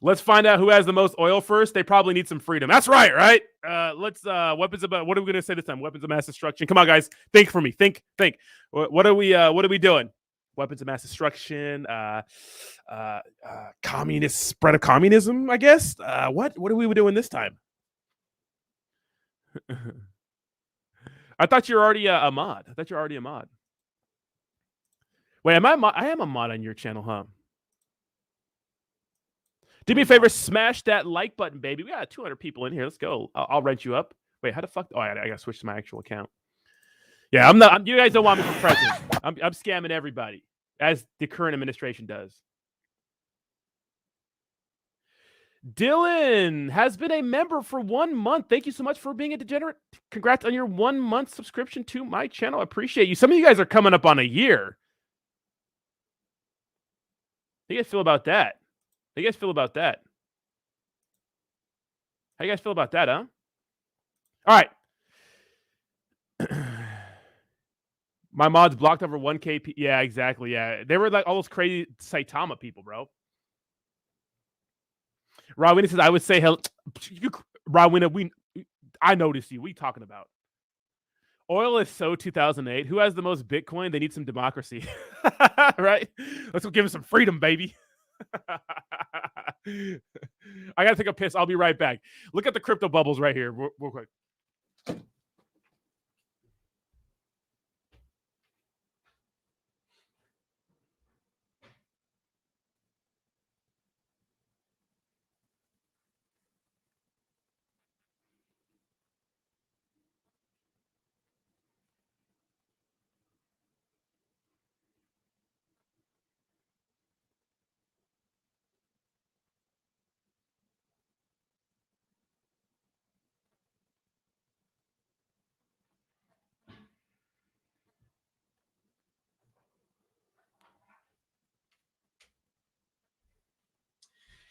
Let's find out who has the most oil first. They probably need some freedom. That's right, right? Let's weapons of what are we gonna say this time? Weapons of mass destruction. Come on, guys. Think for me. Think. What are we doing? Weapons of mass destruction, communist spread of communism, I guess. What are we doing this time? I thought you were already a mod. Wait, am I a mod? I am a mod on your channel, huh? Do me a favor, smash that like button, baby. We got 200 people in here. Let's go. I'll rent you up. Wait, how the fuck? Oh, I gotta switch to my actual account. Yeah, I'm not. You guys don't want me for president. I'm scamming everybody, as the current administration does. Dylan has been a member for 1 month. Thank you so much for being a degenerate. Congrats on your 1 month subscription to my channel. I appreciate you. Some of you guys are coming up on a year. How do you guys feel about that? How do you guys feel about that? How do you guys feel about that, huh? All right. My mods blocked over 1K. Yeah, exactly. Yeah. They were like all those crazy Saitama people, bro. Rawina says, I would say, hell, Rawina, I noticed you. What are you talking about? Oil is so 2008. Who has the most Bitcoin? They need some democracy. Right? Let's go give them some freedom, baby. I got to take a piss. I'll be right back. Look at the crypto bubbles right here real quick.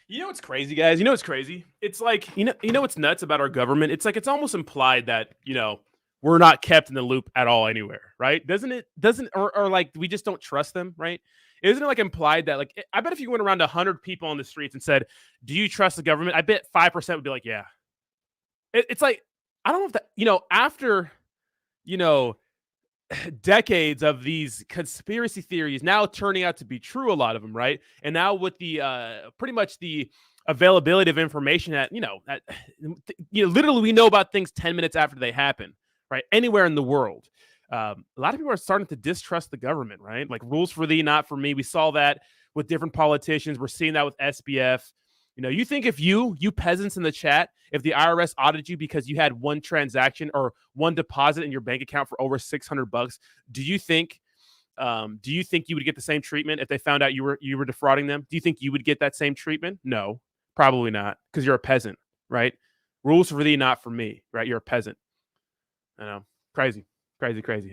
You know what's crazy, guys? You know what's crazy? It's like, you know what's nuts about our government? It's like it's almost implied that, we're not kept in the loop at all anywhere, right? Or like we just don't trust them, right? Isn't it like implied that, like, I bet if you went around to 100 people on the streets and said, do you trust the government? I bet 5% would be like, yeah. It's like, I don't know if that, after, decades of these conspiracy theories now turning out to be true, a lot of them, right? And now with the pretty much the availability of information that literally we know about things 10 minutes after they happen, right? Anywhere in the world, a lot of people are starting to distrust the government, right? Like rules for thee, not for me. We saw that with different politicians. We're seeing that with SBF. You think if you peasants in the chat, if the IRS audited you because you had one transaction or one deposit in your bank account for over $600, do you think you would get the same treatment if they found out you were defrauding them? Do you think you would get that same treatment? No, probably not, because you're a peasant, right? Rules for thee, not for me, right? You're a peasant. I know, crazy.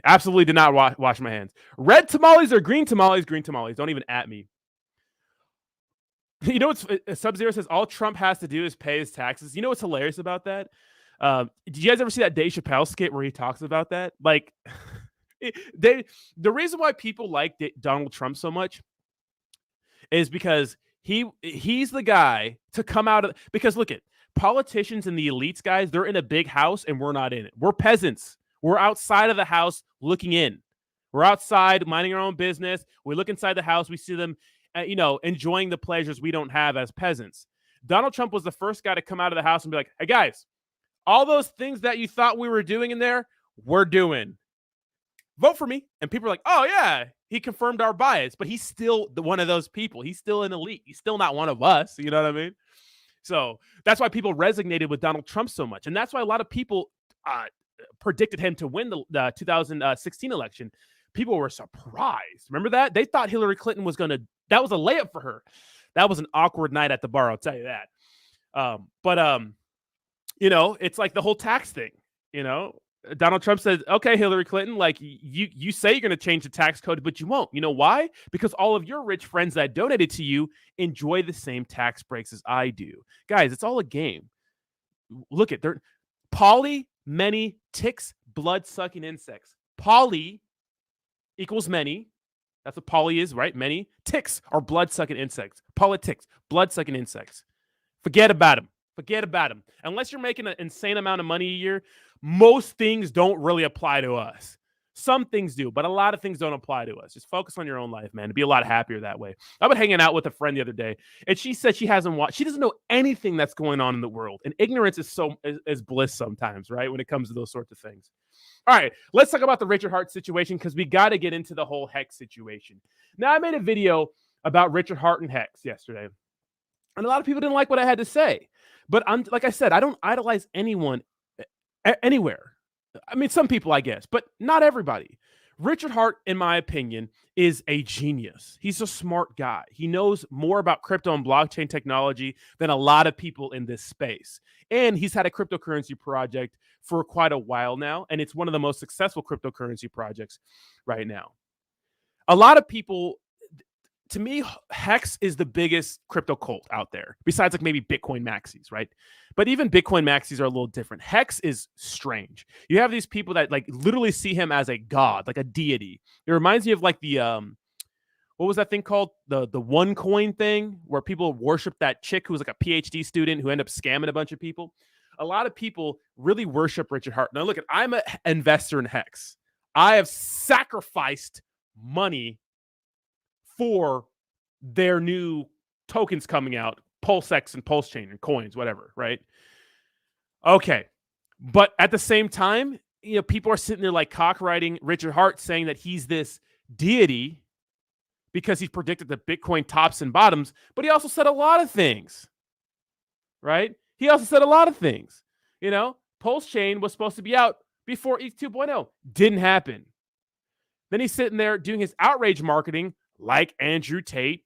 Absolutely did not wash my hands. Red tamales or green tamales? Green tamales. Don't even at me. You know what's Sub-Zero says all Trump has to do is pay his taxes. You know what's hilarious about that? Did you guys ever see that Dave Chappelle skit where he talks about that? Like, the reason why people like Donald Trump so much is because he's the guy to come out of, because look at politicians and the elites, guys, they're in a big house and we're not in it. We're peasants. We're outside of the house looking in. We're outside minding our own business. We look inside the house. We see them, enjoying the pleasures we don't have as peasants. Donald Trump was the first guy to come out of the house and be like, hey, guys, all those things that you thought we were doing in there, we're doing. Vote for me. And people are like, oh, yeah, he confirmed our bias. But he's still one of those people. He's still an elite. He's still not one of us. You know what I mean? So that's why people resonated with Donald Trump so much. And that's why a lot of people predicted him to win the 2016 election. People were surprised. Remember that? They thought Hillary Clinton was going to, that was a layup for her. That was an awkward night at the bar, I'll tell you that. It's like the whole tax thing, Donald Trump said, okay, Hillary Clinton, like you say you're going to change the tax code, but you won't. You know why? Because all of your rich friends that donated to you enjoy the same tax breaks as I do. Guys, it's all a game. Look at there. Poly, many, ticks, blood-sucking insects. Poly equals many. That's what poly is, right? Many. Ticks are blood-sucking insects. Politics, blood-sucking insects. Forget about them. Forget about them. Unless you're making an insane amount of money a year, most things don't really apply to us. Some things do, but a lot of things don't apply to us. Just focus on your own life, man. To be a lot happier that way. I was hanging out with a friend the other day, and she said she doesn't know anything that's going on in the world. And ignorance is bliss sometimes, right? When it comes to those sorts of things. All right, let's talk about the Richard Hart situation because we got to get into the whole Hex situation. Now, I made a video about Richard Hart and Hex yesterday, and a lot of people didn't like what I had to say. But like I said, I don't idolize anyone anywhere. I mean, some people, I guess, but not everybody. Richard Hart, in my opinion, is a genius. He's a smart guy. He knows more about crypto and blockchain technology than a lot of people in this space. And he's had a cryptocurrency project for quite a while now, and it's one of the most successful cryptocurrency projects right now. A lot of people, to me, Hex is the biggest crypto cult out there, besides like maybe Bitcoin maxis, right? But even Bitcoin maxis are a little different. Hex is strange. You have these people that like literally see him as a god, like a deity. It reminds me of like the what was that thing called? The OneCoin thing, where people worship that chick who was like a PhD student who ended up scamming a bunch of people. A lot of people really worship Richard Hart. Now look, I'm an investor in Hex. I have sacrificed money for their new tokens coming out, PulseX and PulseChain and coins, whatever, right? Okay. But at the same time, people are sitting there like cock-riding Richard Hart, saying that he's this deity because he predicted the Bitcoin tops and bottoms, but he also said a lot of things, right? He also said a lot of things. PulseChain was supposed to be out before ETH 2.0. Didn't happen. Then he's sitting there doing his outrage marketing like Andrew Tate,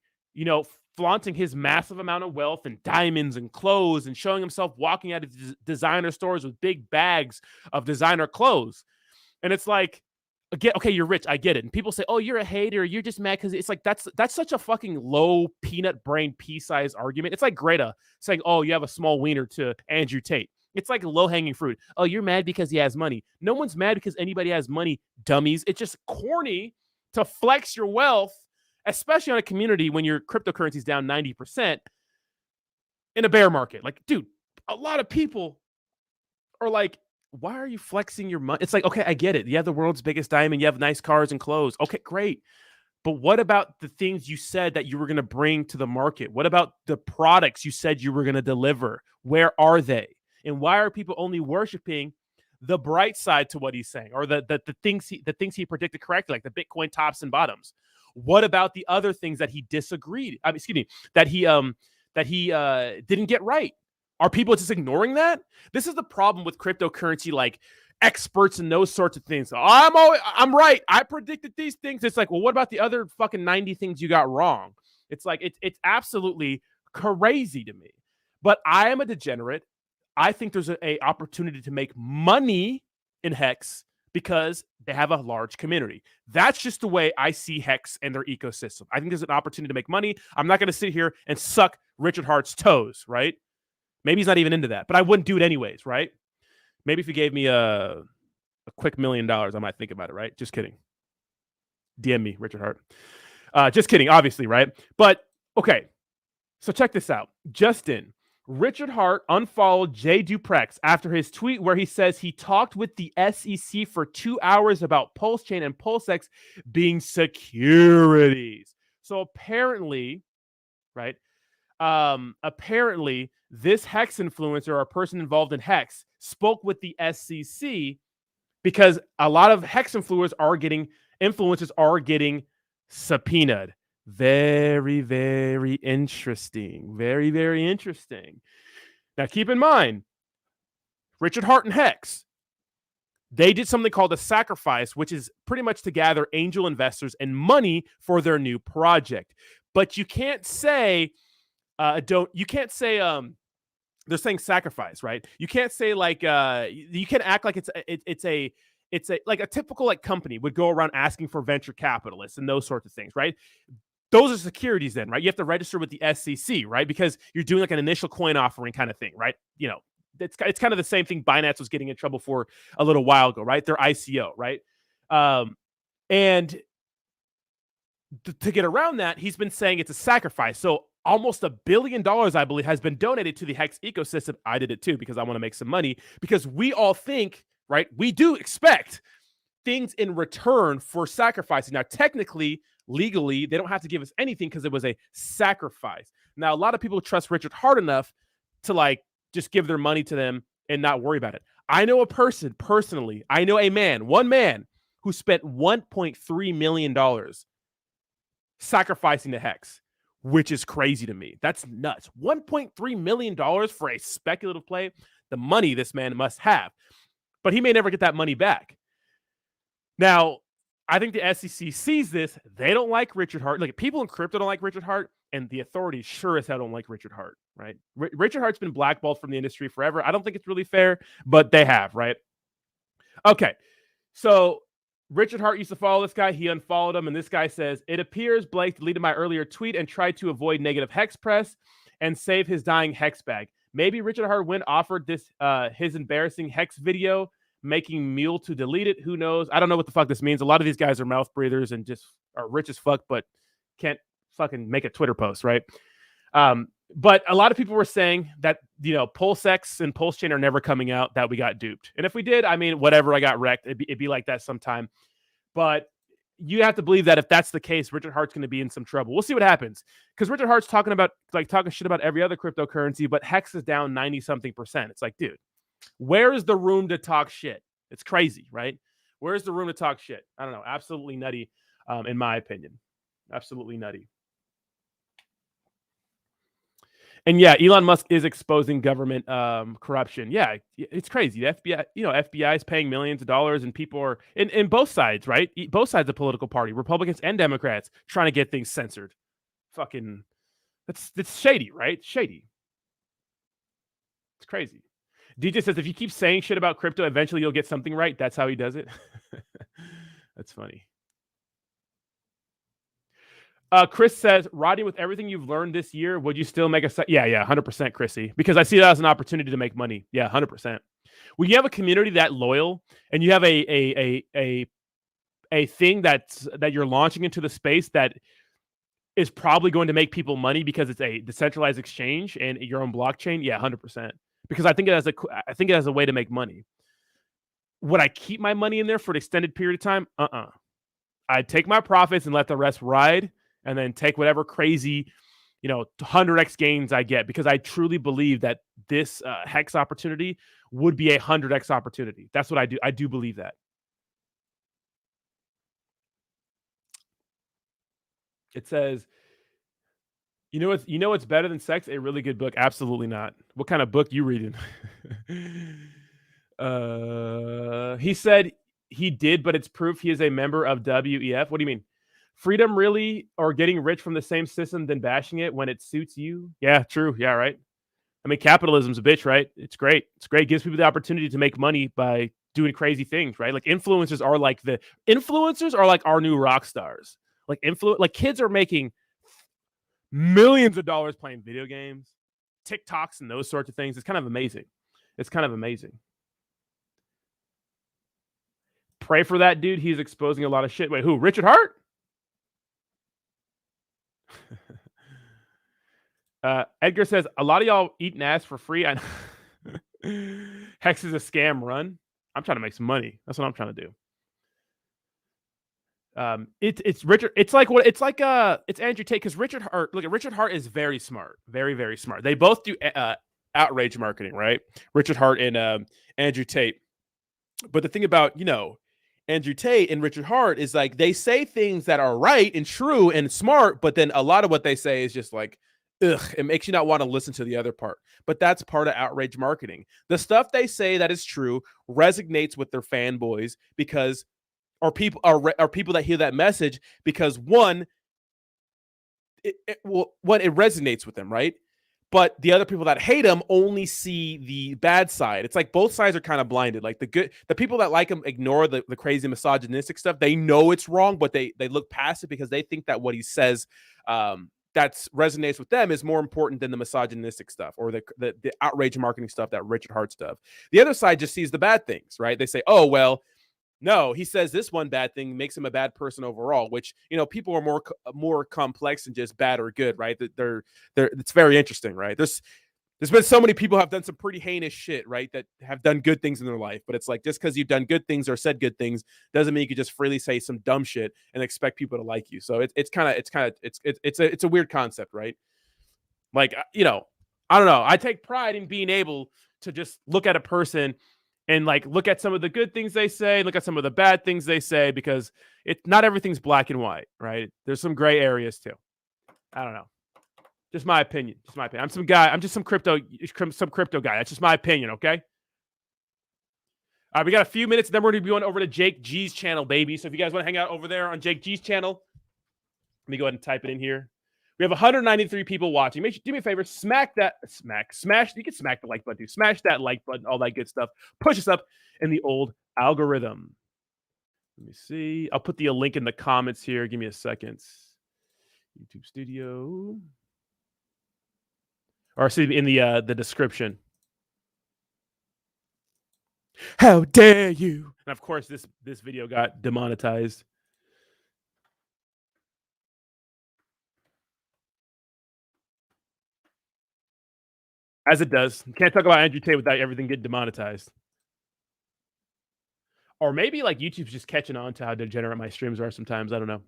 flaunting his massive amount of wealth and diamonds and clothes and showing himself walking out of designer stores with big bags of designer clothes. And it's like, again, okay, you're rich. I get it. And people say, oh, you're a hater. You're just mad because it's like that's such a fucking low peanut brain pea-sized argument. It's like Greta saying, oh, you have a small wiener to Andrew Tate. It's like low-hanging fruit. Oh, you're mad because he has money. No one's mad because anybody has money, dummies. It's just corny to flex your wealth, especially on a community when your cryptocurrency is down 90% in a bear market. Like, dude, a lot of people are like, why are you flexing your money? It's like, okay, I get it. You have the world's biggest diamond. You have nice cars and clothes. Okay, great. But what about the things you said that you were going to bring to the market? What about the products you said you were going to deliver? Where are they? And why are people only worshiping the bright side to what he's saying, or the things he predicted correctly, like the Bitcoin tops and bottoms? What about the other things that he disagreed? That he didn't get right? Are people just ignoring that? This is the problem with cryptocurrency, like experts and those sorts of things. I'm right. I predicted these things. It's like, well, what about the other fucking 90 things you got wrong? It's like it's absolutely crazy to me. But I am a degenerate. I think there's a opportunity to make money in Hex because they have a large community. That's just the way I see Hex and their ecosystem. I think there's an opportunity to make money. I'm not going to sit here and suck Richard Hart's toes, right? Maybe he's not even into that, but I wouldn't do it anyways, right? Maybe if you gave me a quick $1 million, I might think about it, right? Just kidding. DM me, Richard Hart. Just kidding, obviously, right? But, okay, so check this out. Justin, Richard Hart unfollowed Jay Duprex after his tweet where he says he talked with the SEC for 2 hours about Pulse Chain and PulseX being securities. So apparently, right? Apparently, this Hex influencer or a person involved in Hex spoke with the SEC because a lot of Hex influencers are getting subpoenaed. Very, very interesting. Very, very interesting. Now, keep in mind, Richard Hart and Hex, they did something called a sacrifice, which is pretty much to gather angel investors and money for their new project. But you can't say, you can't say, they're saying sacrifice, right? You can't say like, you can act like it's a like a typical like company would go around asking for venture capitalists and those sorts of things, right? Those are securities then, right? You have to register with the SEC, right? Because you're doing like an initial coin offering kind of thing, right? You know, it's kind of the same thing Binance was getting in trouble for a little while ago, right? Their ICO, right? And to get around that, he's been saying it's a sacrifice. So almost $1 billion, I believe, has been donated to the Hex ecosystem. I did it too because I want to make some money because we all think, right? We do expect things in return for sacrificing. Now, technically, legally, they don't have to give us anything because it was a sacrifice. Now, a lot of people trust Richard Hart enough to like just give their money to them and not worry about it. I know a person personally, one man who spent $1.3 million sacrificing to Hex, which is crazy to me. That's nuts. $1.3 million for a speculative play. The money this man must have, but he may never get that money back. Now, I think the SEC sees this. They don't like Richard Hart. Like people in crypto don't like Richard Hart, and the authorities sure as hell don't like Richard Hart, right? Richard Hart's been blackballed from the industry forever. I don't think it's really fair, but they have, right? Okay, so Richard Hart used to follow this guy. He unfollowed him, and this guy says, it appears Blake deleted my earlier tweet and tried to avoid negative Hex press and save his dying Hex bag. Maybe Richard Hart went offered this his embarrassing Hex video, making Mule to delete it. Who knows? I don't know what the fuck this means. A lot of these guys are mouth breathers and just are rich as fuck, but can't fucking make a Twitter post, right? But a lot of people were saying that, you know, PulseX and Pulse Chain are never coming out, that we got duped. And if we did, I mean, whatever, I got wrecked. It'd be like that sometime. But you have to believe that if that's the case, Richard Hart's going to be in some trouble. We'll see what happens. Because Richard Hart's talking shit about every other cryptocurrency, but Hex is down 90-something%. It's like, dude, where is the room to talk shit? It's crazy, right? Where's the room to talk shit? I don't know. Absolutely nutty, in my opinion. Absolutely nutty. And yeah, Elon Musk is exposing government corruption. Yeah, it's crazy. The FBI, FBI is paying millions of dollars, and people are in both sides, right? Both sides of the political party, Republicans and Democrats, trying to get things censored. Fucking, that's shady, right? Shady. It's crazy. DJ says if you keep saying shit about crypto, eventually you'll get something right. That's how he does it. That's funny. Chris says, Rodney, with everything you've learned this year, would you still make a site? Yeah, 100%, Chrissy, because I see that as an opportunity to make money. Yeah, 100%. When you have a community that loyal and you have a thing that you're launching into the space that is probably going to make people money because it's a decentralized exchange and your own blockchain, yeah, 100%. Because I think it has a way to make money. Would I keep my money in there for an extended period of time? I'd take my profits and let the rest ride, and then take whatever crazy, 100x gains I get, because I truly believe that this Hex opportunity would be a 100x opportunity. That's what I do. I do believe that. It says, what's better than sex? A really good book. Absolutely not. What kind of book you reading? He said he did, but it's proof he is a member of WEF. What do you mean? Freedom really, or getting rich from the same system than bashing it when it suits you? Yeah, true. Yeah, right. I mean, capitalism's a bitch, right? It's great. It's great. It gives people the opportunity to make money by doing crazy things, right? Like influencers are like our new rock stars. Like kids are making millions of dollars playing video games, TikToks, and those sorts of things. It's kind of amazing. Pray for that dude. He's exposing a lot of shit. Wait, who? Richard Hart? Edgar says, a lot of y'all eating ass for free. Hex is a scam run. I'm trying to make some money. That's what I'm trying to do. It's Richard. It's Andrew Tate, because Richard Hart is very smart. Very, very smart. They both do outrage marketing, right? Richard Hart and Andrew Tate. But the thing about, Andrew Tate and Richard Hart is like, they say things that are right and true and smart, but then a lot of what they say is just like, ugh, it makes you not want to listen to the other part. But that's part of outrage marketing. The stuff they say that is true resonates with their fanboys because, or people that hear that message because one, it resonates with them, right? But the other people that hate him only see the bad side. It's like both sides are kind of blinded. Like the people that like him ignore the crazy misogynistic stuff. They know it's wrong, but they look past it because they think that what he says that resonates with them is more important than the misogynistic stuff or the outrage marketing stuff that Richard Hart does. The other side just sees the bad things, right? They say, oh, well, no, he says this one bad thing makes him a bad person overall, which, people are more complex than just bad or good, right? It's very interesting, right? There's been so many people have done some pretty heinous shit, right? That have done good things in their life, but it's like, just because you've done good things or said good things doesn't mean you could just freely say some dumb shit and expect people to like you. So it's a weird concept, right? Like, I don't know. I take pride in being able to just look at a person and like look at some of the good things they say, look at some of the bad things they say, because not everything's black and white, right? There's some gray areas too. I don't know. Just my opinion. I'm just some crypto guy. That's just my opinion, okay? All right, we got a few minutes, then we're going to be going over to Jake G's channel, baby. So if you guys want to hang out over there on Jake G's channel, let me go ahead and type it in here. We have 193 people watching. Do me a favor, smash. You can smack the like button, too. Smash that like button, all that good stuff. Push us up in the old algorithm. Let me see. I'll put the link in the comments here. Give me a second. YouTube Studio. Or see in the description. How dare you? And of course, this video got demonetized. As it does. You can't talk about Andrew Tate without everything getting demonetized. Or maybe like YouTube's just catching on to how degenerate my streams are sometimes. I don't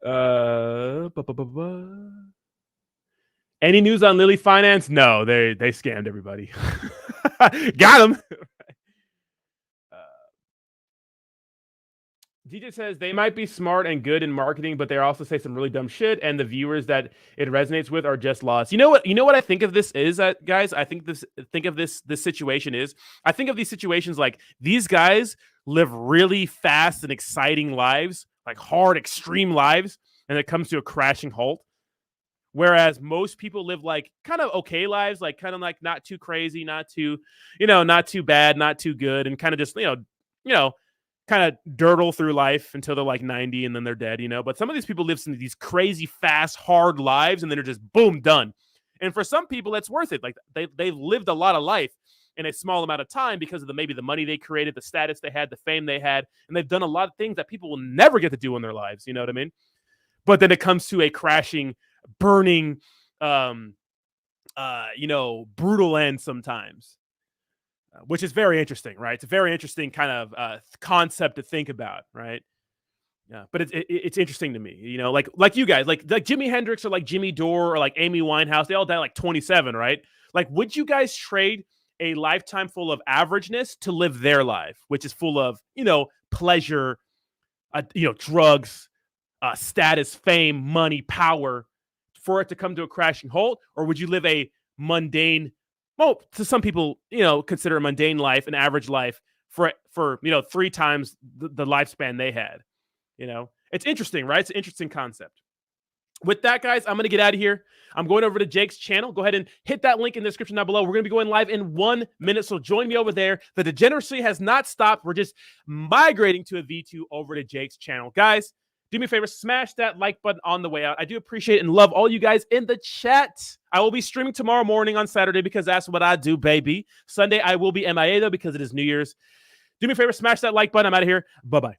know. Any news on Lily Finance? No, they scammed everybody. Got him. DJ says they might be smart and good in marketing, but they also say some really dumb shit, and the viewers that it resonates with are just lost. You know what I think of this is, guys? I think this situation is. I think of these situations like these guys live really fast and exciting lives, like hard, extreme lives, and it comes to a crashing halt. Whereas most people live like kind of okay lives, like kind of like not too crazy, not too, not too bad, not too good, and kind of just, kind of dirtle through life until they're like 90 and then they're dead, But some of these people live some of these crazy, fast, hard lives and then they're just boom, done. And for some people, it's worth it. Like they've lived a lot of life in a small amount of time because of maybe the money they created, the status they had, the fame they had, and they've done a lot of things that people will never get to do in their lives. You know what I mean? But then it comes to a crashing, burning, brutal end sometimes. Which is very interesting, right? It's a very interesting kind of concept to think about, right? Yeah, but it's interesting to me, like you guys, like Jimi Hendrix or like Jimmy Dore or like Amy Winehouse, they all died like 27, right? Like, would you guys trade a lifetime full of averageness to live their life, which is full of, pleasure, drugs, status, fame, money, power, for it to come to a crashing halt? Or would you live a mundane, well, to some people, consider a mundane life, an average life for 3 times the lifespan they had? It's interesting, right? It's an interesting concept. With that, guys, I'm going to get out of here. I'm going over to Jake's channel. Go ahead and hit that link in the description down below. We're going to be going live in 1 minute, so join me over there. The degeneracy has not stopped. We're just migrating to a V2 over to Jake's channel. Guys, do me a favor, smash that like button on the way out. I do appreciate and love all you guys in the chat. I will be streaming tomorrow morning on Saturday because that's what I do, baby. Sunday, I will be MIA, though, because it is New Year's. Do me a favor, smash that like button. I'm out of here. Bye-bye.